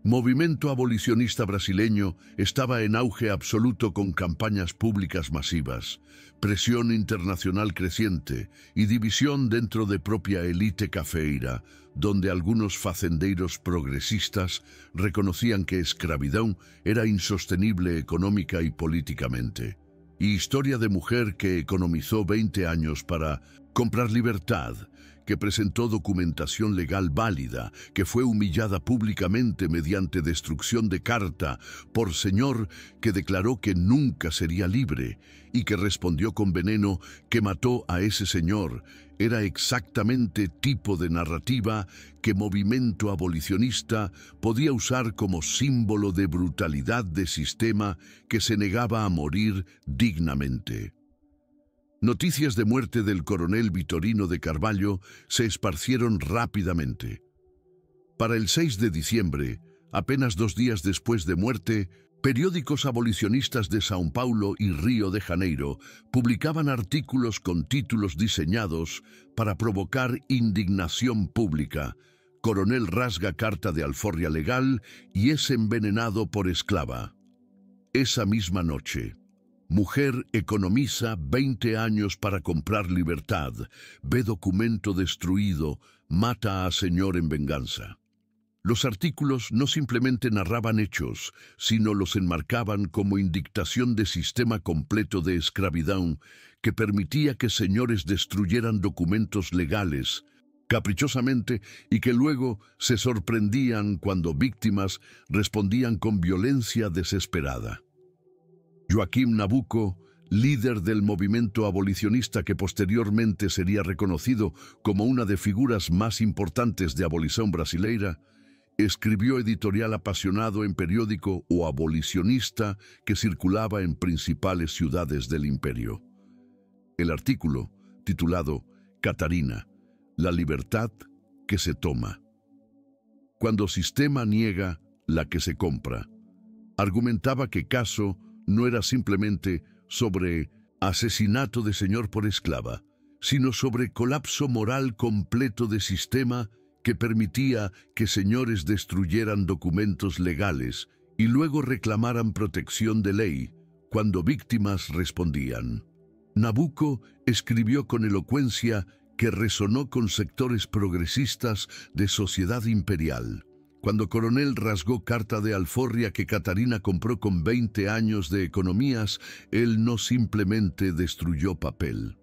Movimiento abolicionista brasileño estaba en auge absoluto con campañas públicas masivas, presión internacional creciente y división dentro de propia élite cafeíra, donde algunos facendeiros progresistas reconocían que esclavitud era insostenible económica y políticamente. Y historia de mujer que economizó 20 años para comprar libertad, que presentó documentación legal válida, que fue humillada públicamente mediante destrucción de carta por señor que declaró que nunca sería libre y que respondió con veneno que mató a ese señor, era exactamente tipo de narrativa que movimiento abolicionista podía usar como símbolo de brutalidad de sistema que se negaba a morir dignamente. Noticias de muerte del coronel Vitorino de Carvalho se esparcieron rápidamente. Para el 6 de diciembre, apenas 2 días después de muerte, periódicos abolicionistas de São Paulo y Río de Janeiro publicaban artículos con títulos diseñados para provocar indignación pública. Coronel rasga carta de alforria legal y es envenenado por esclava. Esa misma noche, mujer economiza 20 años para comprar libertad, ve documento destruido mata a señor en venganza. Los artículos no simplemente narraban hechos, sino los enmarcaban como indictación de sistema completo de esclavitud que permitía que señores destruyeran documentos legales caprichosamente y que luego se sorprendían cuando víctimas respondían con violencia desesperada. Joaquim Nabuco, líder del movimiento abolicionista que posteriormente sería reconocido como una de figuras más importantes de abolición brasileira, escribió editorial apasionado en periódico O Abolicionista que circulaba en principales ciudades del imperio. El artículo, titulado Catarina, la libertad que se toma. Cuando sistema niega la que se compra, argumentaba que caso no era simplemente sobre asesinato de señor por esclava, sino sobre colapso moral completo de sistema que permitía que señores destruyeran documentos legales y luego reclamaran protección de ley cuando víctimas respondían. Nabuco escribió con elocuencia que resonó con sectores progresistas de sociedad imperial. Cuando Coronel rasgó carta de alforria que Catarina compró con 20 años de economías, él no simplemente destruyó papel.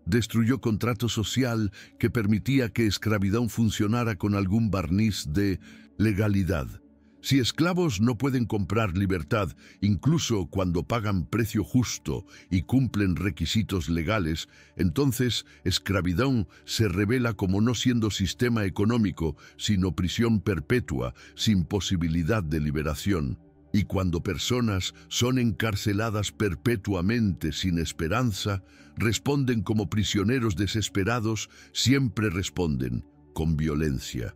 Destruyó contrato social que permitía que esclavitud funcionara con algún barniz de legalidad. Si esclavos no pueden comprar libertad, incluso cuando pagan precio justo y cumplen requisitos legales, entonces esclavitud se revela como no siendo sistema económico, sino prisión perpetua, sin posibilidad de liberación. Y cuando personas son encarceladas perpetuamente sin esperanza, responden como prisioneros desesperados, siempre responden con violencia.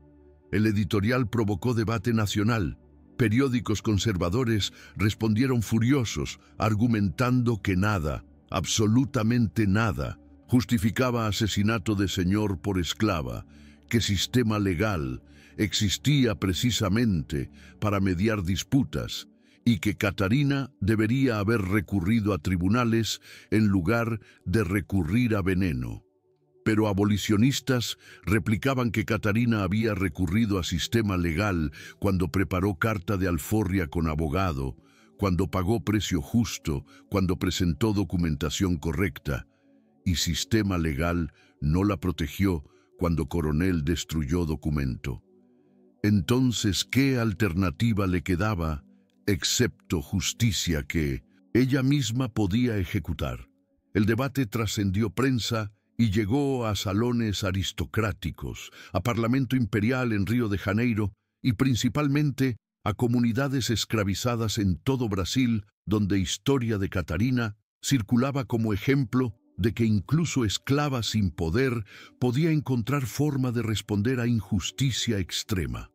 El editorial provocó debate nacional. Periódicos conservadores respondieron furiosos, argumentando que nada, absolutamente nada, justificaba asesinato de señor por esclava, que sistema legal existía precisamente para mediar disputas y que Catarina debería haber recurrido a tribunales en lugar de recurrir a veneno. Pero abolicionistas replicaban que Catarina había recurrido a sistema legal cuando preparó carta de alforria con abogado, cuando pagó precio justo, cuando presentó documentación correcta, y sistema legal no la protegió cuando Coronel destruyó documento. Entonces, ¿qué alternativa le quedaba, excepto justicia que ella misma podía ejecutar? El debate trascendió prensa y llegó a salones aristocráticos, a Parlamento Imperial en Río de Janeiro y principalmente a comunidades esclavizadas en todo Brasil, donde historia de Catarina circulaba como ejemplo de que incluso esclava sin poder podía encontrar forma de responder a injusticia extrema.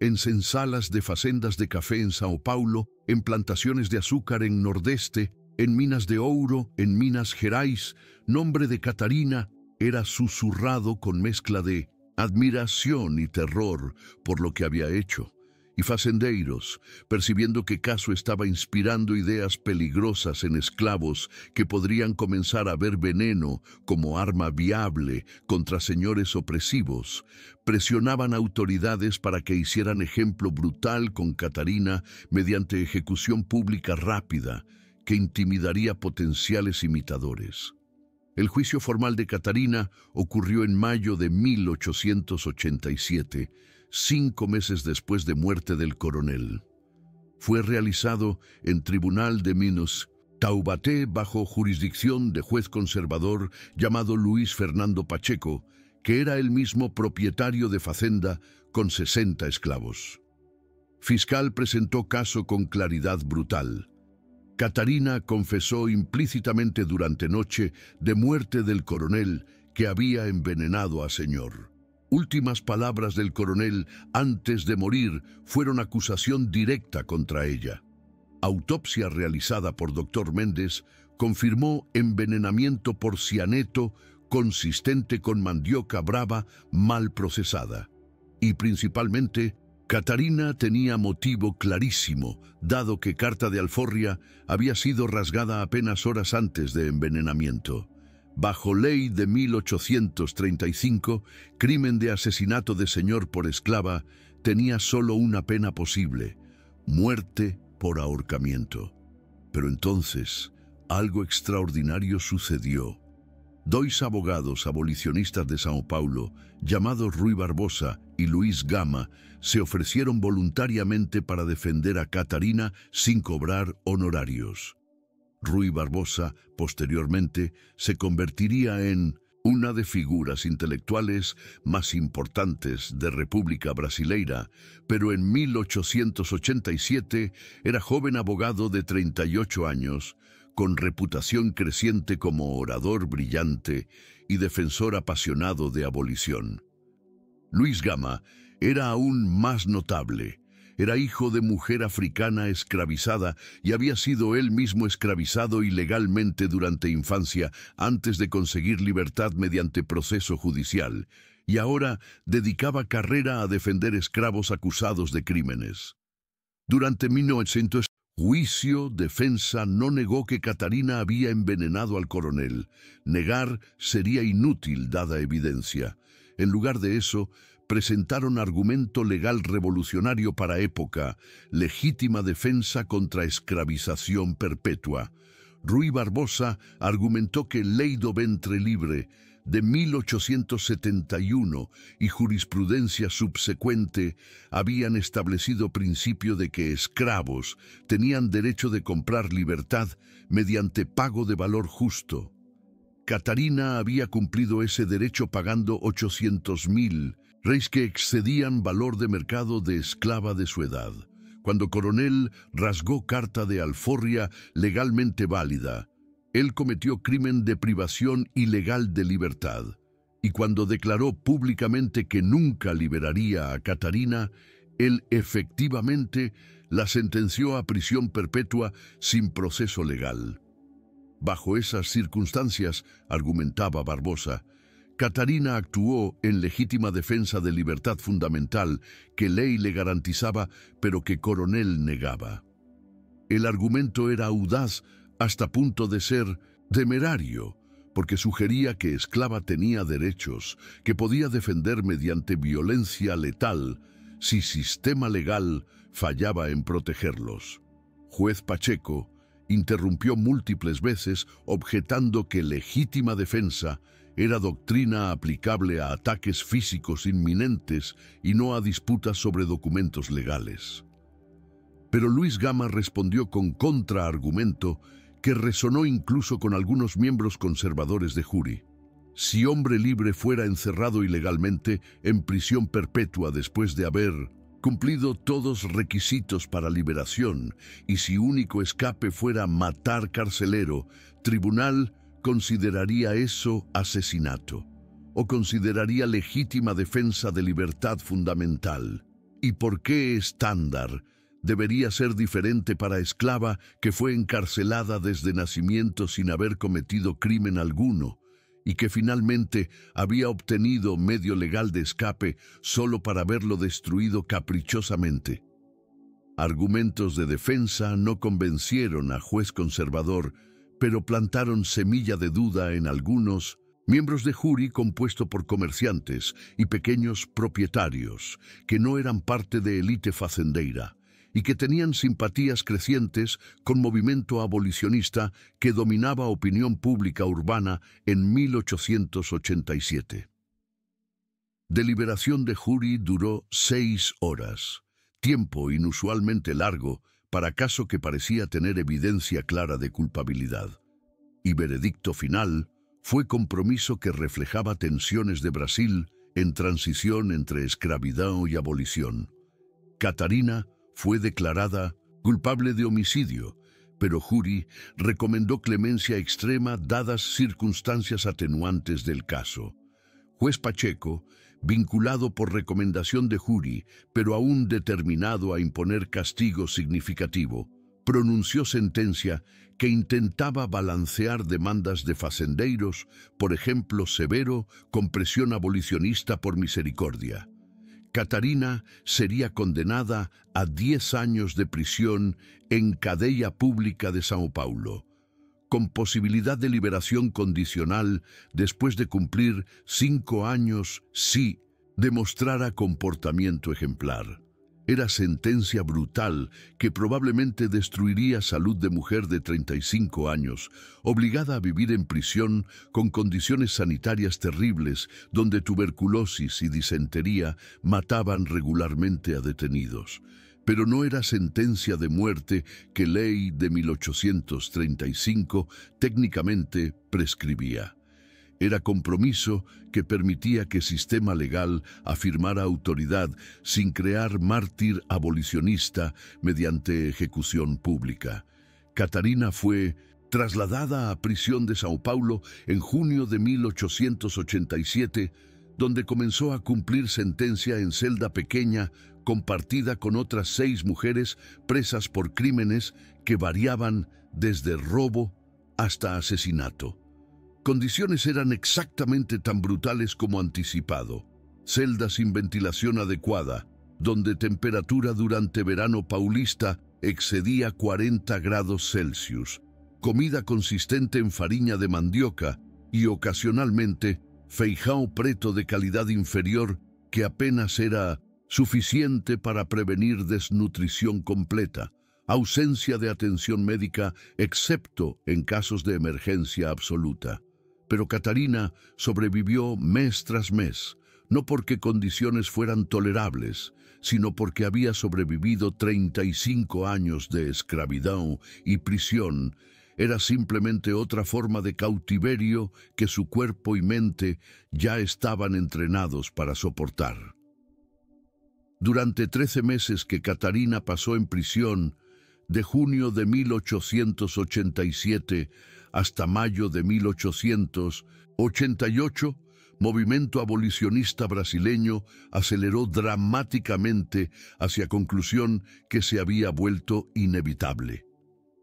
En sensalas de facendas de café en Sao Paulo, en plantaciones de azúcar en Nordeste, en minas de ouro, en Minas Gerais, nombre de Catarina era susurrado con mezcla de admiración y terror por lo que había hecho. Y facendeiros, percibiendo que Caso estaba inspirando ideas peligrosas en esclavos que podrían comenzar a ver veneno como arma viable contra señores opresivos, presionaban a autoridades para que hicieran ejemplo brutal con Catarina mediante ejecución pública rápida, que intimidaría potenciales imitadores. El juicio formal de Catarina ocurrió en mayo de 1887, 5 meses después de muerte del coronel. Fue realizado en Tribunal de Minas, Taubaté, bajo jurisdicción de juez conservador llamado Luis Fernando Pacheco, que era el mismo propietario de fazenda con 60 esclavos. Fiscal presentó caso con claridad brutal. Catarina confesó implícitamente durante noche de muerte del coronel que había envenenado a señor. Últimas palabras del coronel antes de morir fueron acusación directa contra ella. Autopsia realizada por Dr. Méndez confirmó envenenamiento por cianeto consistente con mandioca brava mal procesada. Y principalmente, Catarina tenía motivo clarísimo, dado que carta de alforria había sido rasgada apenas horas antes de envenenamiento. Bajo ley de 1835, crimen de asesinato de señor por esclava tenía solo una pena posible: muerte por ahorcamiento. Pero entonces, algo extraordinario sucedió. Dos abogados abolicionistas de São Paulo, llamados Rui Barbosa y Luís Gama, se ofrecieron voluntariamente para defender a Catarina sin cobrar honorarios. Rui Barbosa, posteriormente, se convertiría en una de figuras intelectuales más importantes de República Brasileira, pero en 1887 era joven abogado de 38 años, con reputación creciente como orador brillante y defensor apasionado de abolición. Luís Gama era aún más notable. Era hijo de mujer africana esclavizada y había sido él mismo esclavizado ilegalmente durante infancia antes de conseguir libertad mediante proceso judicial, y ahora dedicaba carrera a defender esclavos acusados de crímenes. Durante 1900, juicio, defensa no negó que Catarina había envenenado al coronel. Negar sería inútil dada evidencia. En lugar de eso, presentaron argumento legal revolucionario para época: legítima defensa contra esclavización perpetua. Rui Barbosa argumentó que Lei do Ventre Libre de 1871 y jurisprudencia subsecuente habían establecido principio de que esclavos tenían derecho de comprar libertad mediante pago de valor justo. Catarina había cumplido ese derecho pagando 800.000 reis que excedían valor de mercado de esclava de su edad. Cuando Coronel rasgó carta de alforria legalmente válida, él cometió crimen de privación ilegal de libertad. Y cuando declaró públicamente que nunca liberaría a Catarina, él efectivamente la sentenció a prisión perpetua sin proceso legal. Bajo esas circunstancias, argumentaba Barbosa, Catarina actuó en legítima defensa de libertad fundamental que ley le garantizaba, pero que Coronel negaba. El argumento era audaz hasta punto de ser temerario, porque sugería que esclava tenía derechos que podía defender mediante violencia letal si sistema legal fallaba en protegerlos. Juez Pacheco interrumpió múltiples veces objetando que legítima defensa era doctrina aplicable a ataques físicos inminentes y no a disputas sobre documentos legales. Pero Luís Gama respondió con contraargumento que resonó incluso con algunos miembros conservadores de Juri. Si hombre libre fuera encerrado ilegalmente en prisión perpetua después de haber cumplido todos requisitos para liberación, y si único escape fuera matar carcelero, tribunal consideraría eso asesinato, o consideraría legítima defensa de libertad fundamental. ¿Y por qué estándar debería ser diferente para esclava que fue encarcelada desde nacimiento sin haber cometido crimen alguno, y que finalmente había obtenido medio legal de escape solo para haberlo destruido caprichosamente? Argumentos de defensa no convencieron a juez conservador, pero plantaron semilla de duda en algunos miembros de Juri compuesto por comerciantes y pequeños propietarios que no eran parte de élite facendeira y que tenían simpatías crecientes con movimiento abolicionista que dominaba opinión pública urbana en 1887. Deliberación de Juri duró 6 horas, tiempo inusualmente largo para caso que parecía tener evidencia clara de culpabilidad. Y veredicto final fue compromiso que reflejaba tensiones de Brasil en transición entre esclavitud y abolición. Catarina fue declarada culpable de homicidio, pero Juri recomendó clemencia extrema dadas circunstancias atenuantes del caso. Juez Pacheco, vinculado por recomendación de Juri, pero aún determinado a imponer castigo significativo, pronunció sentencia que intentaba balancear demandas de facendeiros, por ejemplo severo, con presión abolicionista por misericordia. Catarina sería condenada a 10 años de prisión en cadeia pública de São Paulo. con posibilidad de liberación condicional después de cumplir 5 años si demostrara comportamiento ejemplar. Era sentencia brutal que probablemente destruiría salud de mujer de 35 años, obligada a vivir en prisión con condiciones sanitarias terribles, donde tuberculosis y disentería mataban regularmente a detenidos. Pero no era sentencia de muerte que ley de 1835 técnicamente prescribía. Era compromiso que permitía que sistema legal afirmara autoridad sin crear mártir abolicionista mediante ejecución pública. Catarina fue trasladada a prisión de Sao Paulo en junio de 1887, donde comenzó a cumplir sentencia en celda pequeña compartida con otras 6 mujeres presas por crímenes que variaban desde robo hasta asesinato. Condiciones eran exactamente tan brutales como anticipado. Celda sin ventilación adecuada, donde temperatura durante verano paulista excedía 40 grados Celsius, comida consistente en farina de mandioca y ocasionalmente feijão preto de calidad inferior que apenas era suficiente para prevenir desnutrición completa, ausencia de atención médica excepto en casos de emergencia absoluta. Pero Catarina sobrevivió mes tras mes, no porque condiciones fueran tolerables, sino porque había sobrevivido 35 años de esclavitud y prisión. Era simplemente otra forma de cautiverio que su cuerpo y mente ya estaban entrenados para soportar. Durante 13 meses que Catarina pasó en prisión, de junio de 1887 hasta mayo de 1888, movimiento abolicionista brasileño aceleró dramáticamente hacia conclusión que se había vuelto inevitable.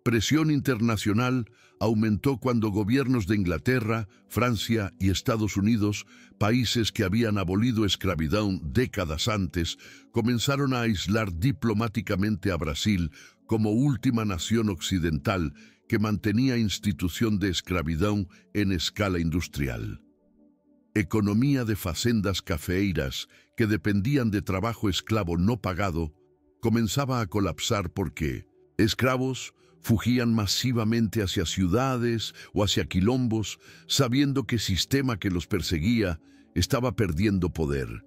Presión internacional aumentó cuando gobiernos de Inglaterra, Francia y Estados Unidos, países que habían abolido esclavitud décadas antes, comenzaron a aislar diplomáticamente a Brasil como última nación occidental que mantenía institución de esclavitud en escala industrial. Economía de facendas cafeeiras que dependían de trabajo esclavo no pagado comenzaba a colapsar porque esclavos fugían masivamente hacia ciudades o hacia quilombos, sabiendo que el sistema que los perseguía estaba perdiendo poder.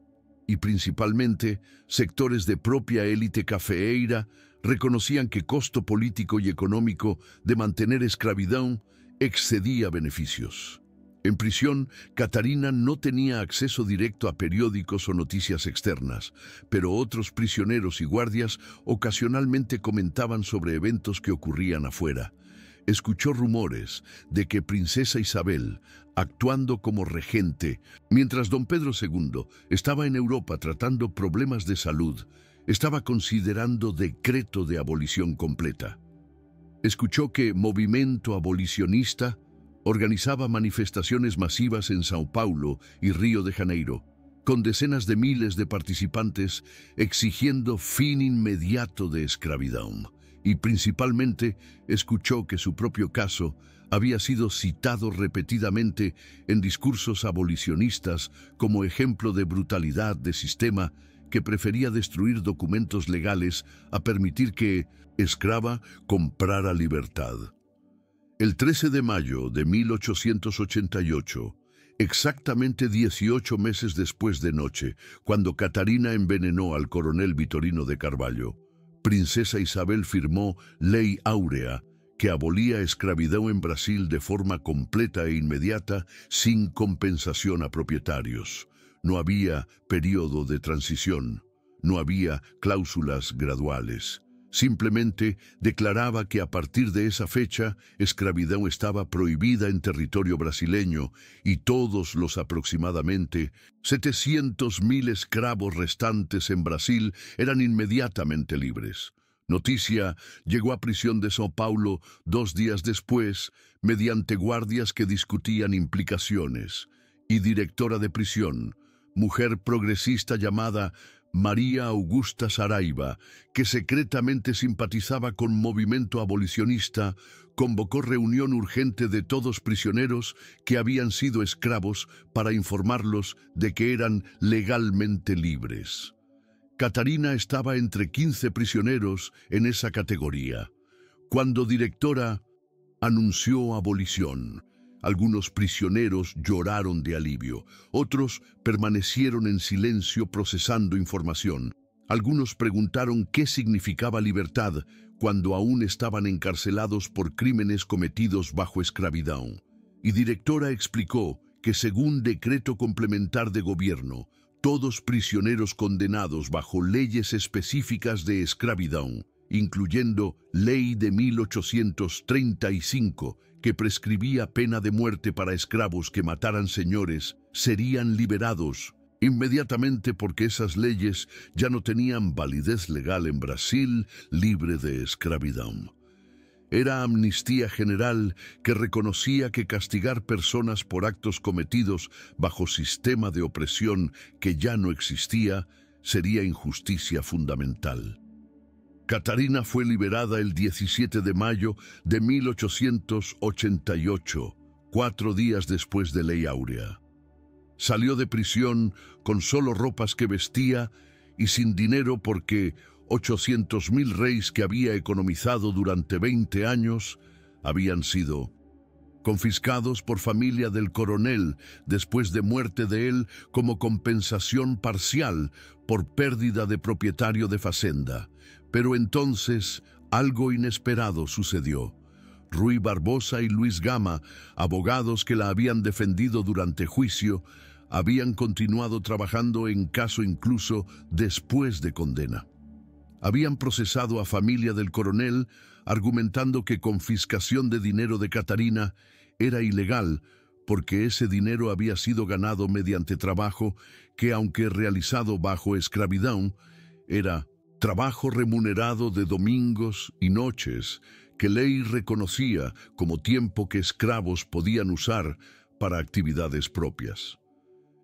Y principalmente, sectores de propia élite cafeeira reconocían que costo político y económico de mantener esclavitud excedía beneficios. En prisión, Catarina no tenía acceso directo a periódicos o noticias externas, pero otros prisioneros y guardias ocasionalmente comentaban sobre eventos que ocurrían afuera. Escuchó rumores de que Princesa Isabel, actuando como regente, mientras don Pedro II estaba en Europa tratando problemas de salud, estaba considerando decreto de abolición completa. Escuchó que movimiento abolicionista organizaba manifestaciones masivas en Sao Paulo y Río de Janeiro, con decenas de miles de participantes exigiendo fin inmediato de esclavitud. Y principalmente escuchó que su propio caso había sido citado repetidamente en discursos abolicionistas como ejemplo de brutalidad de sistema que prefería destruir documentos legales a permitir que esclava comprara libertad. El 13 de mayo de 1888, exactamente 18 meses después de noche, cuando Catarina envenenó al coronel Vitorino de Carvalho, Princesa Isabel firmó Ley Áurea, que abolía esclavitud en Brasil de forma completa e inmediata, sin compensación a propietarios. No había periodo de transición, no había cláusulas graduales. Simplemente declaraba que a partir de esa fecha, esclavitud estaba prohibida en territorio brasileño y todos los aproximadamente 700.000 esclavos restantes en Brasil eran inmediatamente libres. Noticia llegó a prisión de Sao Paulo 2 días después, mediante guardias que discutían implicaciones, y directora de prisión, mujer progresista llamada María Augusta Saraiva, que secretamente simpatizaba con movimiento abolicionista, convocó reunión urgente de todos prisioneros que habían sido esclavos para informarlos de que eran legalmente libres. Catarina estaba entre 15 prisioneros en esa categoría. Cuando directora anunció abolición, algunos prisioneros lloraron de alivio, otros permanecieron en silencio procesando información. Algunos preguntaron qué significaba libertad cuando aún estaban encarcelados por crímenes cometidos bajo esclavitud. Y directora explicó que según decreto complementar de gobierno, todos prisioneros condenados bajo leyes específicas de esclavitud, incluyendo Ley de 1835, que prescribía pena de muerte para esclavos que mataran señores, serían liberados inmediatamente porque esas leyes ya no tenían validez legal en Brasil libre de esclavitud. Era amnistía general que reconocía que castigar personas por actos cometidos bajo sistema de opresión que ya no existía sería injusticia fundamental. Catarina fue liberada el 17 de mayo de 1888, 4 días después de Ley Áurea. Salió de prisión con solo ropas que vestía y sin dinero porque 800.000 reis que había economizado durante 20 años habían sido confiscados por familia del coronel después de muerte de él como compensación parcial por pérdida de propietario de facenda. Pero entonces algo inesperado sucedió. Ruy Barbosa y Luis Gama, abogados que la habían defendido durante juicio, habían continuado trabajando en caso incluso después de condena. Habían procesado a familia del coronel argumentando que confiscación de dinero de Catarina era ilegal porque ese dinero había sido ganado mediante trabajo que, aunque realizado bajo esclavitud, era trabajo remunerado de domingos y noches que ley reconocía como tiempo que esclavos podían usar para actividades propias.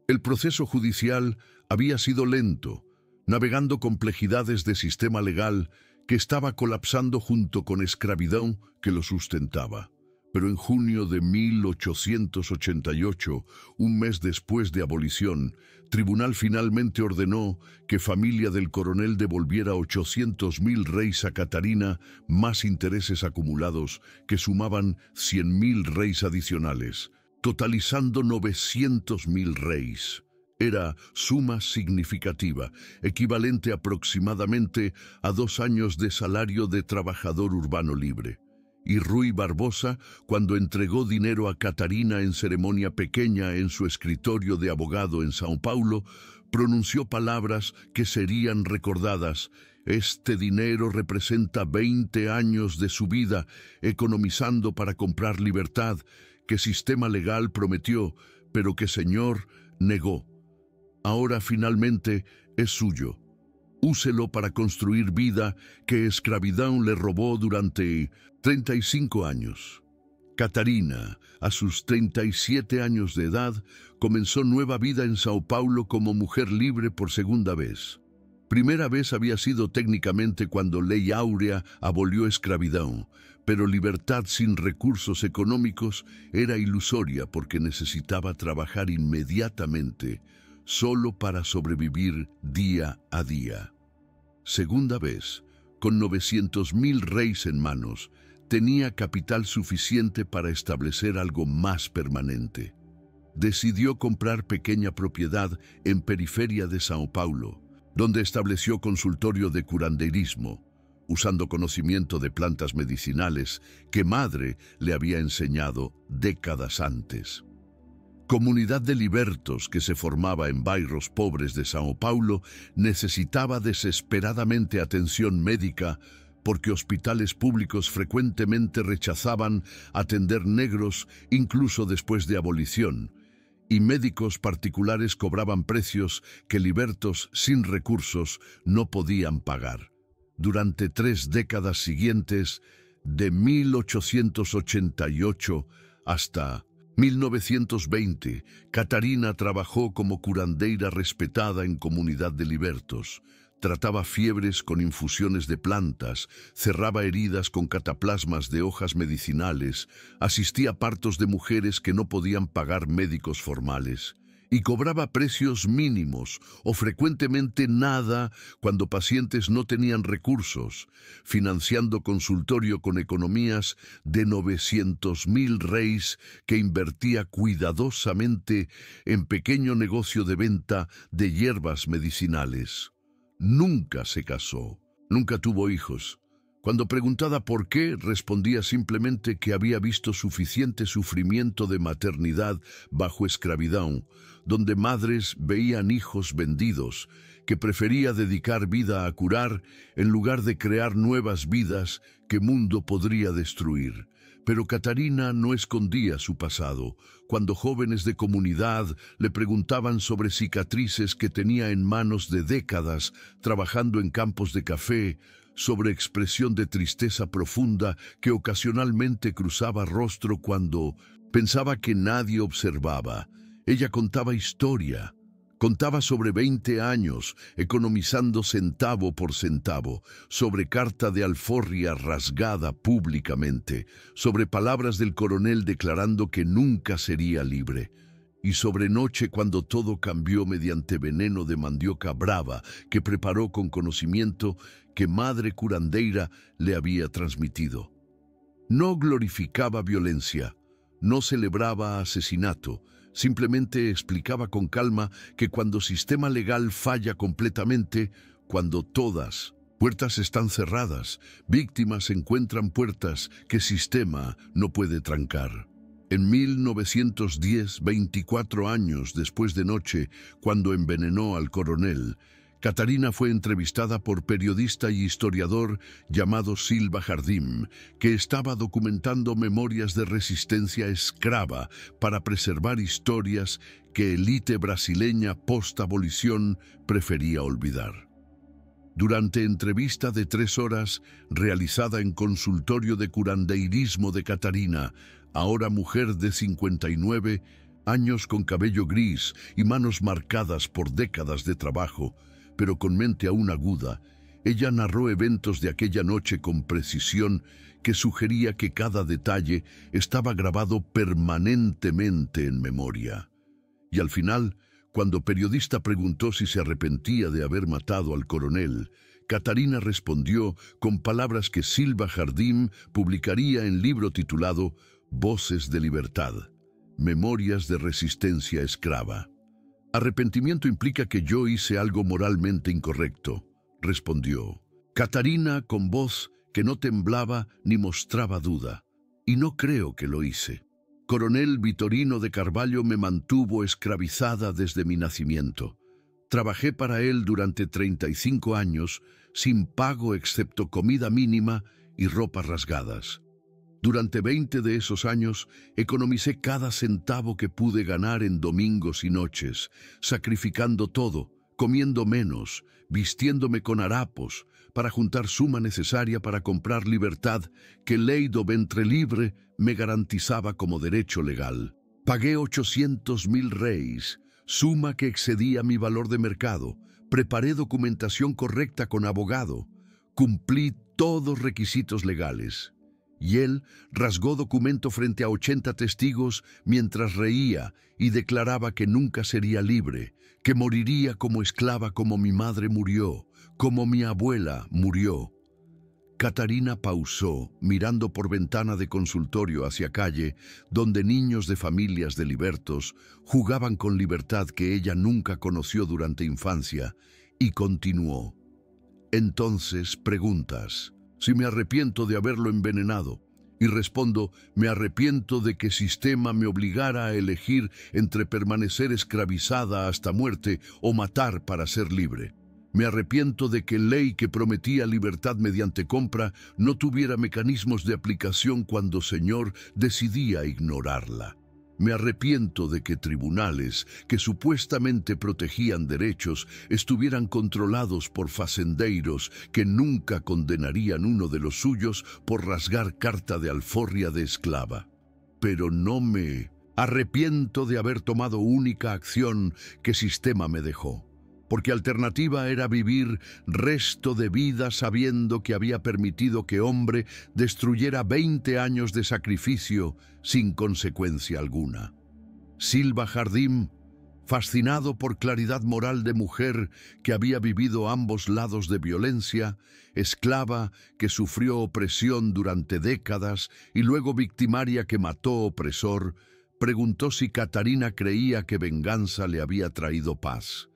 El proceso judicial había sido lento, navegando complejidades de sistema legal que estaba colapsando junto con esclavitud que lo sustentaba. Pero en junio de 1888, un mes después de abolición, tribunal finalmente ordenó que familia del coronel devolviera 800.000 reis a Catarina, más intereses acumulados que sumaban 100.000 reis adicionales, totalizando 900.000 reis. Era suma significativa, equivalente aproximadamente a 2 años de salario de trabajador urbano libre. Y Ruy Barbosa, cuando entregó dinero a Catarina en ceremonia pequeña en su escritorio de abogado en São Paulo, pronunció palabras que serían recordadas. Este dinero representa 20 años de su vida, economizando para comprar libertad, que sistema legal prometió, pero que Señor negó. Ahora finalmente es suyo. Úselo para construir vida que esclavitud le robó durante 35 años. Catarina, a sus 37 años de edad, comenzó nueva vida en São Paulo como mujer libre por segunda vez. Primera vez había sido técnicamente cuando Ley Áurea abolió esclavitud, pero libertad sin recursos económicos era ilusoria porque necesitaba trabajar inmediatamente, solo para sobrevivir día a día. Segunda vez, con 900.000 reis en manos, tenía capital suficiente para establecer algo más permanente. Decidió comprar pequeña propiedad en periferia de São Paulo, donde estableció consultorio de curanderismo, usando conocimiento de plantas medicinales que madre le había enseñado décadas antes. Comunidad de libertos que se formaba en barrios pobres de São Paulo necesitaba desesperadamente atención médica porque hospitales públicos frecuentemente rechazaban atender negros incluso después de abolición, y médicos particulares cobraban precios que libertos sin recursos no podían pagar. Durante 3 décadas siguientes, de 1888 hasta 1920, Catarina trabajó como curandeira respetada en comunidad de libertos. Trataba fiebres con infusiones de plantas, cerraba heridas con cataplasmas de hojas medicinales, asistía a partos de mujeres que no podían pagar médicos formales y cobraba precios mínimos o frecuentemente nada cuando pacientes no tenían recursos, financiando consultorio con economías de 900.000 reis que invertía cuidadosamente en pequeño negocio de venta de hierbas medicinales. Nunca se casó, nunca tuvo hijos. Cuando preguntada por qué, respondía simplemente que había visto suficiente sufrimiento de maternidad bajo esclavitud, donde madres veían hijos vendidos, que prefería dedicar vida a curar en lugar de crear nuevas vidas que mundo podría destruir. Pero Catarina no escondía su pasado. Cuando jóvenes de comunidad le preguntaban sobre cicatrices que tenía en manos de décadas trabajando en campos de café, sobre expresión de tristeza profunda que ocasionalmente cruzaba rostro cuando pensaba que nadie observaba, ella contaba historia. Contaba sobre 20 años, economizando centavo por centavo, sobre carta de alforria rasgada públicamente, sobre palabras del coronel declarando que nunca sería libre, y sobre noche cuando todo cambió mediante veneno de mandioca brava que preparó con conocimiento que madre curandeira le había transmitido. No glorificaba violencia, no celebraba asesinato, simplemente explicaba con calma que cuando sistema legal falla completamente, cuando todas puertas están cerradas, víctimas encuentran puertas que sistema no puede trancar. En 1910, 24 años después de noche, cuando envenenó al coronel, Catarina fue entrevistada por periodista y historiador llamado Silva Jardim, que estaba documentando memorias de resistencia escrava para preservar historias que élite brasileña post-abolición prefería olvidar. Durante entrevista de 3 horas, realizada en consultorio de curandeirismo de Catarina, ahora mujer de 59 años con cabello gris y manos marcadas por décadas de trabajo, pero con mente aún aguda, ella narró eventos de aquella noche con precisión que sugería que cada detalle estaba grabado permanentemente en memoria. Y al final, cuando periodista preguntó si se arrepentía de haber matado al coronel, Catarina respondió con palabras que Silva Jardim publicaría en libro titulado Voces de Libertad, Memorias de Resistencia Esclava. Arrepentimiento implica que yo hice algo moralmente incorrecto, respondió Catarina con voz que no temblaba ni mostraba duda. Y no creo que lo hice. Coronel Vitorino de Carvalho me mantuvo esclavizada desde mi nacimiento. Trabajé para él durante 35 años, sin pago excepto comida mínima y ropas rasgadas. Durante 20 de esos años, economicé cada centavo que pude ganar en domingos y noches, sacrificando todo, comiendo menos, vistiéndome con harapos, para juntar suma necesaria para comprar libertad que ley do ventre libre me garantizaba como derecho legal. Pagué 800.000 reis, suma que excedía mi valor de mercado, preparé documentación correcta con abogado, cumplí todos requisitos legales. Y él rasgó documento frente a 80 testigos mientras reía y declaraba que nunca sería libre, que moriría como esclava como mi madre murió, como mi abuela murió. Catarina pausó, mirando por ventana de consultorio hacia calle, donde niños de familias de libertos jugaban con libertad que ella nunca conoció durante infancia, y continuó. Entonces preguntas si me arrepiento de haberlo envenenado, y respondo, me arrepiento de que sistema me obligara a elegir entre permanecer esclavizada hasta muerte o matar para ser libre. Me arrepiento de que ley que prometía libertad mediante compra no tuviera mecanismos de aplicación cuando Señor decidía ignorarla. Me arrepiento de que tribunales que supuestamente protegían derechos estuvieran controlados por facendeiros que nunca condenarían uno de los suyos por rasgar carta de alforria de esclava. Pero no me Arrepiento de haber tomado única acción que sistema me dejó, porque alternativa era vivir resto de vida sabiendo que había permitido que hombre destruyera 20 años de sacrificio sin consecuencia alguna. Silva Jardim, fascinado por claridad moral de mujer que había vivido ambos lados de violencia, esclava que sufrió opresión durante décadas y luego victimaria que mató opresor, preguntó si Catarina creía que venganza le había traído paz.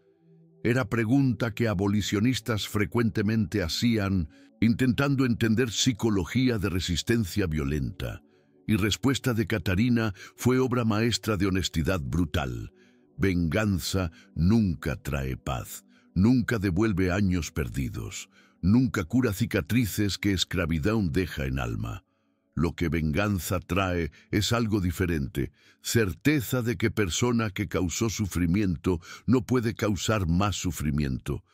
Era pregunta que abolicionistas frecuentemente hacían, intentando entender psicología de resistencia violenta. Y respuesta de Catarina fue obra maestra de honestidad brutal. Venganza nunca trae paz, nunca devuelve años perdidos, nunca cura cicatrices que esclavitud deja en alma. Lo que venganza trae es algo diferente, certeza de que persona que causó sufrimiento no puede causar más sufrimiento.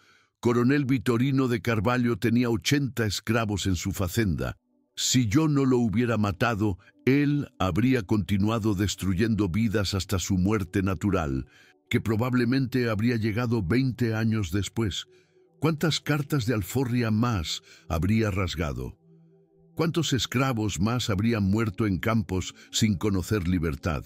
Coronel Vitorino de Carvalho tenía 80 esclavos en su fazenda. Si yo no lo hubiera matado, él habría continuado destruyendo vidas hasta su muerte natural, que probablemente habría llegado 20 años después. ¿Cuántas cartas de alforria más habría rasgado? ¿Cuántos esclavos más habrían muerto en campos sin conocer libertad?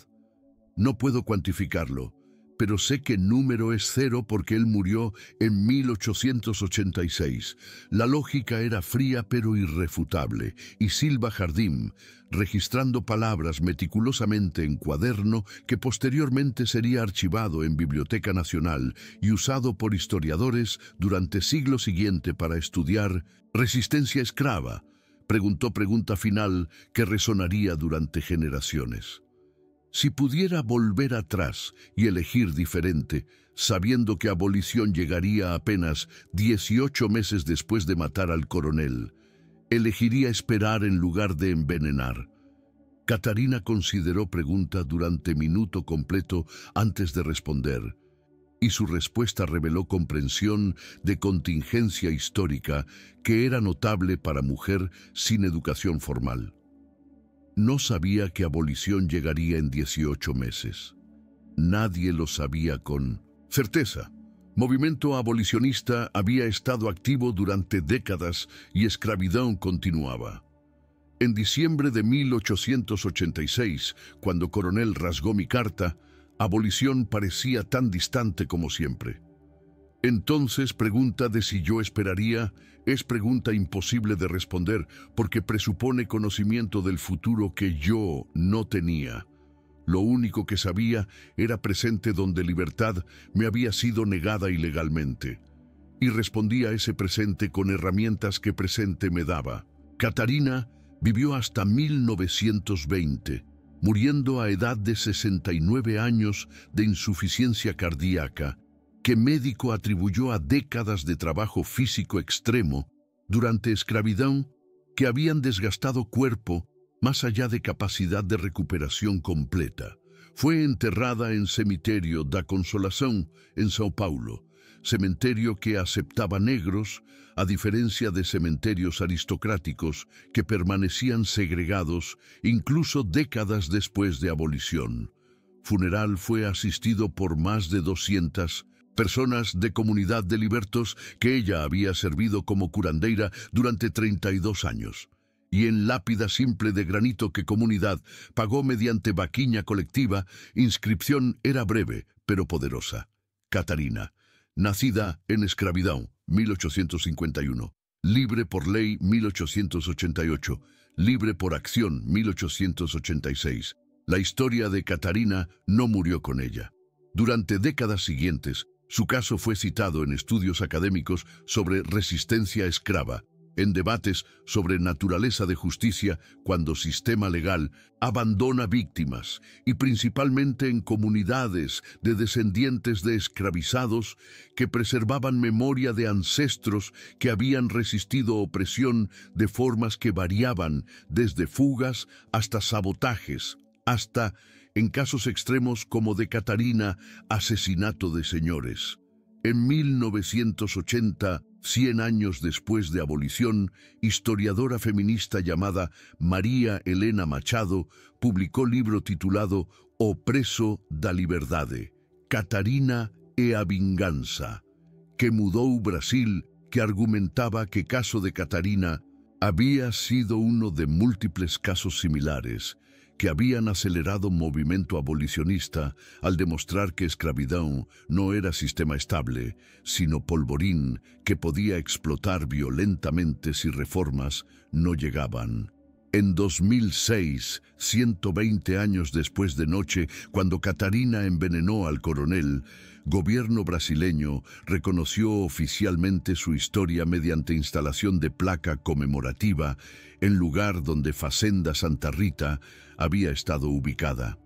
No puedo cuantificarlo, pero sé que el número es 0 porque él murió en 1886. La lógica era fría pero irrefutable, y Silva Jardim, registrando palabras meticulosamente en cuaderno que posteriormente sería archivado en Biblioteca Nacional y usado por historiadores durante siglo siguiente para estudiar resistencia esclava, preguntó pregunta final que resonaría durante generaciones. Si pudiera volver atrás y elegir diferente, sabiendo que abolición llegaría apenas 18 meses después de matar al coronel, elegiría esperar en lugar de envenenar. Catarina consideró pregunta durante minuto completo antes de responder, y su respuesta reveló comprensión de contingencia histórica que era notable para mujer sin educación formal. No sabía que abolición llegaría en 18 meses. Nadie lo sabía con certeza. Movimiento abolicionista había estado activo durante décadas y esclavitud continuaba. En diciembre de 1886, cuando Coronel rasgó mi carta, abolición parecía tan distante como siempre. Entonces, pregunta de si yo esperaría es pregunta imposible de responder porque presupone conocimiento del futuro que yo no tenía. Lo único que sabía era presente donde libertad me había sido negada ilegalmente. Y respondía a ese presente con herramientas que presente me daba. Catarina vivió hasta 1920. Muriendo a edad de 69 años de insuficiencia cardíaca, que médico atribuyó a décadas de trabajo físico extremo durante esclavitud que habían desgastado cuerpo más allá de capacidad de recuperación completa. Fue enterrada en Cemitério da Consolação, en São Paulo, cementerio que aceptaba negros, a diferencia de cementerios aristocráticos que permanecían segregados incluso décadas después de abolición. Funeral fue asistido por más de 200 personas de comunidad de libertos que ella había servido como curandeira durante 32 años. Y en lápida simple de granito que comunidad pagó mediante vaquiña colectiva, inscripción era breve pero poderosa. Catarina, nacida en esclavitud, 1851, libre por ley, 1888, libre por acción, 1886. La historia de Catarina no murió con ella. Durante décadas siguientes, su caso fue citado en estudios académicos sobre resistencia esclava, en debates sobre naturaleza de justicia cuando sistema legal abandona víctimas y principalmente en comunidades de descendientes de esclavizados que preservaban memoria de ancestros que habían resistido opresión de formas que variaban desde fugas hasta sabotajes, hasta, en casos extremos como de Catarina, asesinato de señores. En 1980, 100 años después de abolición, historiadora feminista llamada María Elena Machado publicó libro titulado O preso da liberdade, Catarina e a vingança, que mudou o Brasil, que argumentaba que caso de Catarina había sido uno de múltiples casos similares que habían acelerado un movimiento abolicionista al demostrar que escravidão no era sistema estable, sino polvorín que podía explotar violentamente si reformas no llegaban. En 2006, 120 años después de noche, cuando Catarina envenenó al coronel, gobierno brasileño reconoció oficialmente su historia mediante instalación de placa conmemorativa en lugar donde Fazenda Santa Rita había estado ubicada.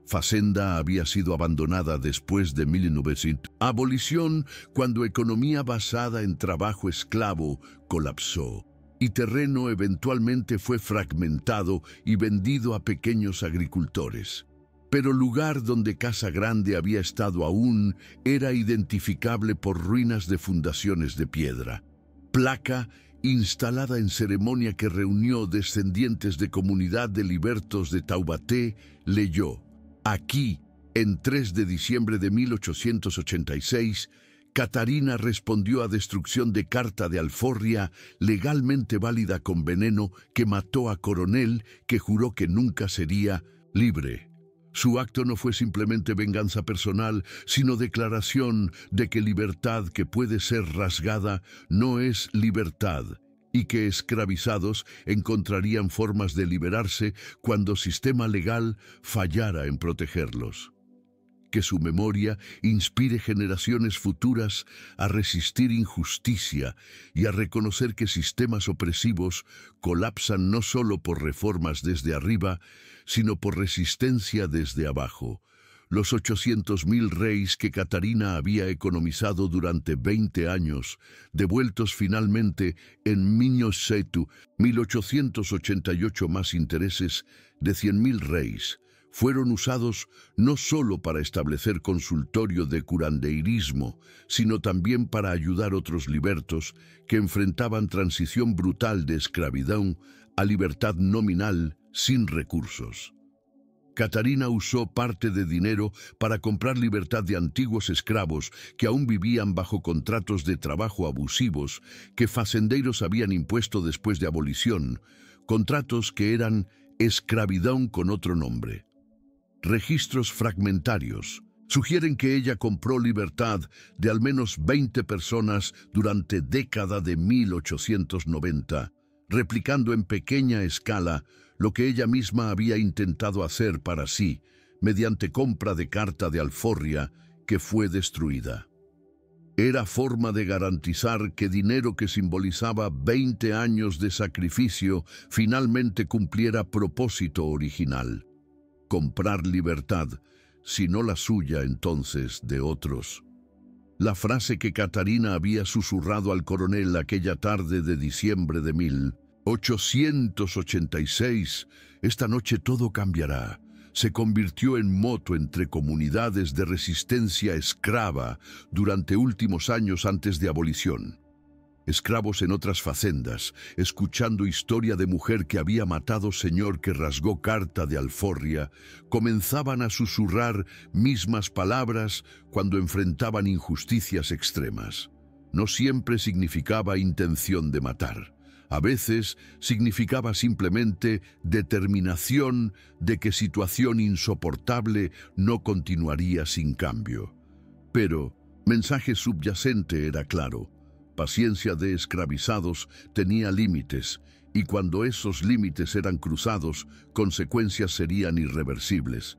Fazenda había sido abandonada después de 1900. Abolición cuando economía basada en trabajo esclavo colapsó y terreno eventualmente fue fragmentado y vendido a pequeños agricultores. Pero lugar donde Casa Grande había estado aún era identificable por ruinas de fundaciones de piedra. Placa instalada en ceremonia que reunió descendientes de comunidad de libertos de Taubaté, leyó: aquí, en 3 de diciembre de 1886, Catarina respondió a destrucción de carta de Alforria, legalmente válida con veneno, que mató a coronel, que juró que nunca sería libre. Su acto no fue simplemente venganza personal, sino declaración de que libertad que puede ser rasgada no es libertad, y que esclavizados encontrarían formas de liberarse cuando sistema legal fallara en protegerlos. Que su memoria inspire generaciones futuras a resistir injusticia y a reconocer que sistemas opresivos colapsan no solo por reformas desde arriba, sino por resistencia desde abajo. Los 800.000 reis que Catarina había economizado durante 20 años, devueltos finalmente en 1888 más intereses de 100.000 reis, fueron usados no solo para establecer consultorio de curandeirismo, sino también para ayudar a otros libertos que enfrentaban transición brutal de esclavitud a libertad nominal sin recursos. Catarina usó parte de dinero para comprar libertad de antiguos esclavos que aún vivían bajo contratos de trabajo abusivos que fazendeiros habían impuesto después de abolición, contratos que eran esclavitud con otro nombre. Registros fragmentarios sugieren que ella compró libertad de al menos 20 personas durante década de 1890, replicando en pequeña escala lo que ella misma había intentado hacer para sí, mediante compra de carta de Alforria que fue destruida. Era forma de garantizar que dinero que simbolizaba 20 años de sacrificio finalmente cumpliera propósito original: comprar libertad, si no la suya entonces de otros. La frase que Catarina había susurrado al coronel aquella tarde de diciembre de 1886, esta noche todo cambiará, se convirtió en moto entre comunidades de resistencia esclava durante últimos años antes de abolición. Esclavos en otras facendas, escuchando historia de mujer que había matado señor que rasgó carta de Alforria, comenzaban a susurrar mismas palabras cuando enfrentaban injusticias extremas. No siempre significaba intención de matar. A veces significaba simplemente determinación de que situación insoportable no continuaría sin cambio. Pero mensaje subyacente era claro: paciencia de esclavizados tenía límites, y cuando esos límites eran cruzados, consecuencias serían irreversibles.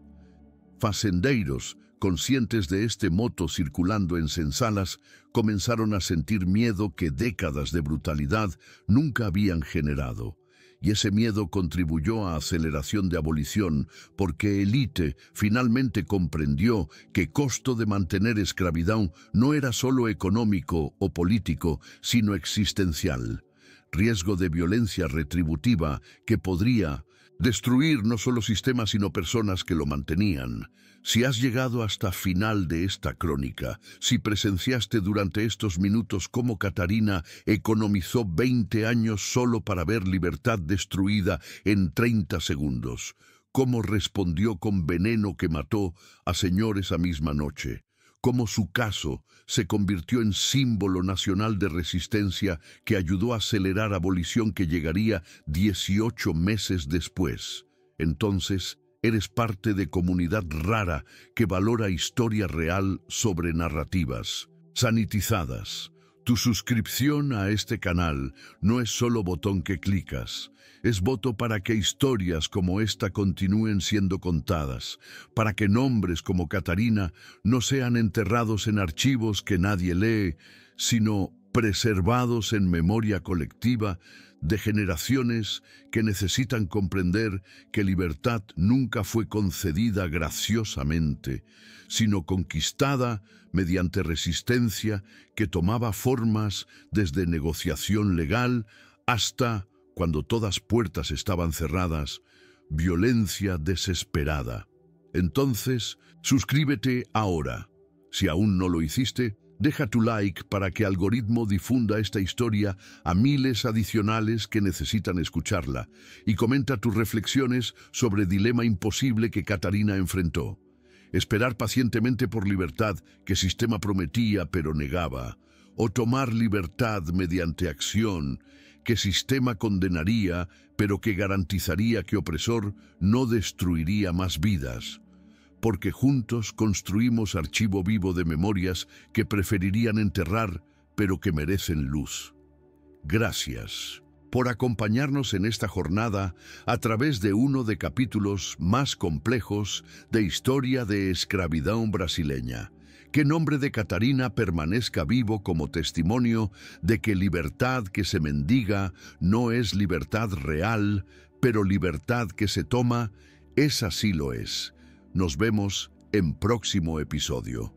Fazendeiros, conscientes de este moto circulando en sensalas, comenzaron a sentir miedo que décadas de brutalidad nunca habían generado. Y ese miedo contribuyó a aceleración de abolición, porque élite finalmente comprendió que costo de mantener esclavitud no era solo económico o político, sino existencial. Riesgo de violencia retributiva que podría destruir no solo sistemas sino personas que lo mantenían. Si has llegado hasta final de esta crónica, si presenciaste durante estos minutos cómo Catarina economizó 20 años solo para ver libertad destruida en 30 segundos, cómo respondió con veneno que mató a señores a misma noche, cómo su caso se convirtió en símbolo nacional de resistencia que ayudó a acelerar abolición que llegaría 18 meses después. Entonces, eres parte de comunidad rara que valora historia real sobre narrativas sanitizadas. Tu suscripción a este canal no es solo botón que clicas, es voto para que historias como esta continúen siendo contadas, para que nombres como Catarina no sean enterrados en archivos que nadie lee, sino preservados en memoria colectiva de generaciones que necesitan comprender que libertad nunca fue concedida graciosamente, sino conquistada mediante resistencia que tomaba formas desde negociación legal hasta, cuando todas puertas estaban cerradas, violencia desesperada. Entonces, suscríbete ahora. Si aún no lo hiciste, deja tu like para que el algoritmo difunda esta historia a miles adicionales que necesitan escucharla y comenta tus reflexiones sobre el dilema imposible que Catarina enfrentó. Esperar pacientemente por libertad que sistema prometía pero negaba, o tomar libertad mediante acción que sistema condenaría pero que garantizaría que opresor no destruiría más vidas. Porque juntos construimos archivo vivo de memorias que preferirían enterrar, pero que merecen luz. Gracias por acompañarnos en esta jornada a través de uno de capítulos más complejos de historia de escravidão brasileña. Que el nombre de Catarina permanezca vivo como testimonio de que libertad que se mendiga no es libertad real, pero libertad que se toma, esa sí lo es. Nos vemos en próximo episodio.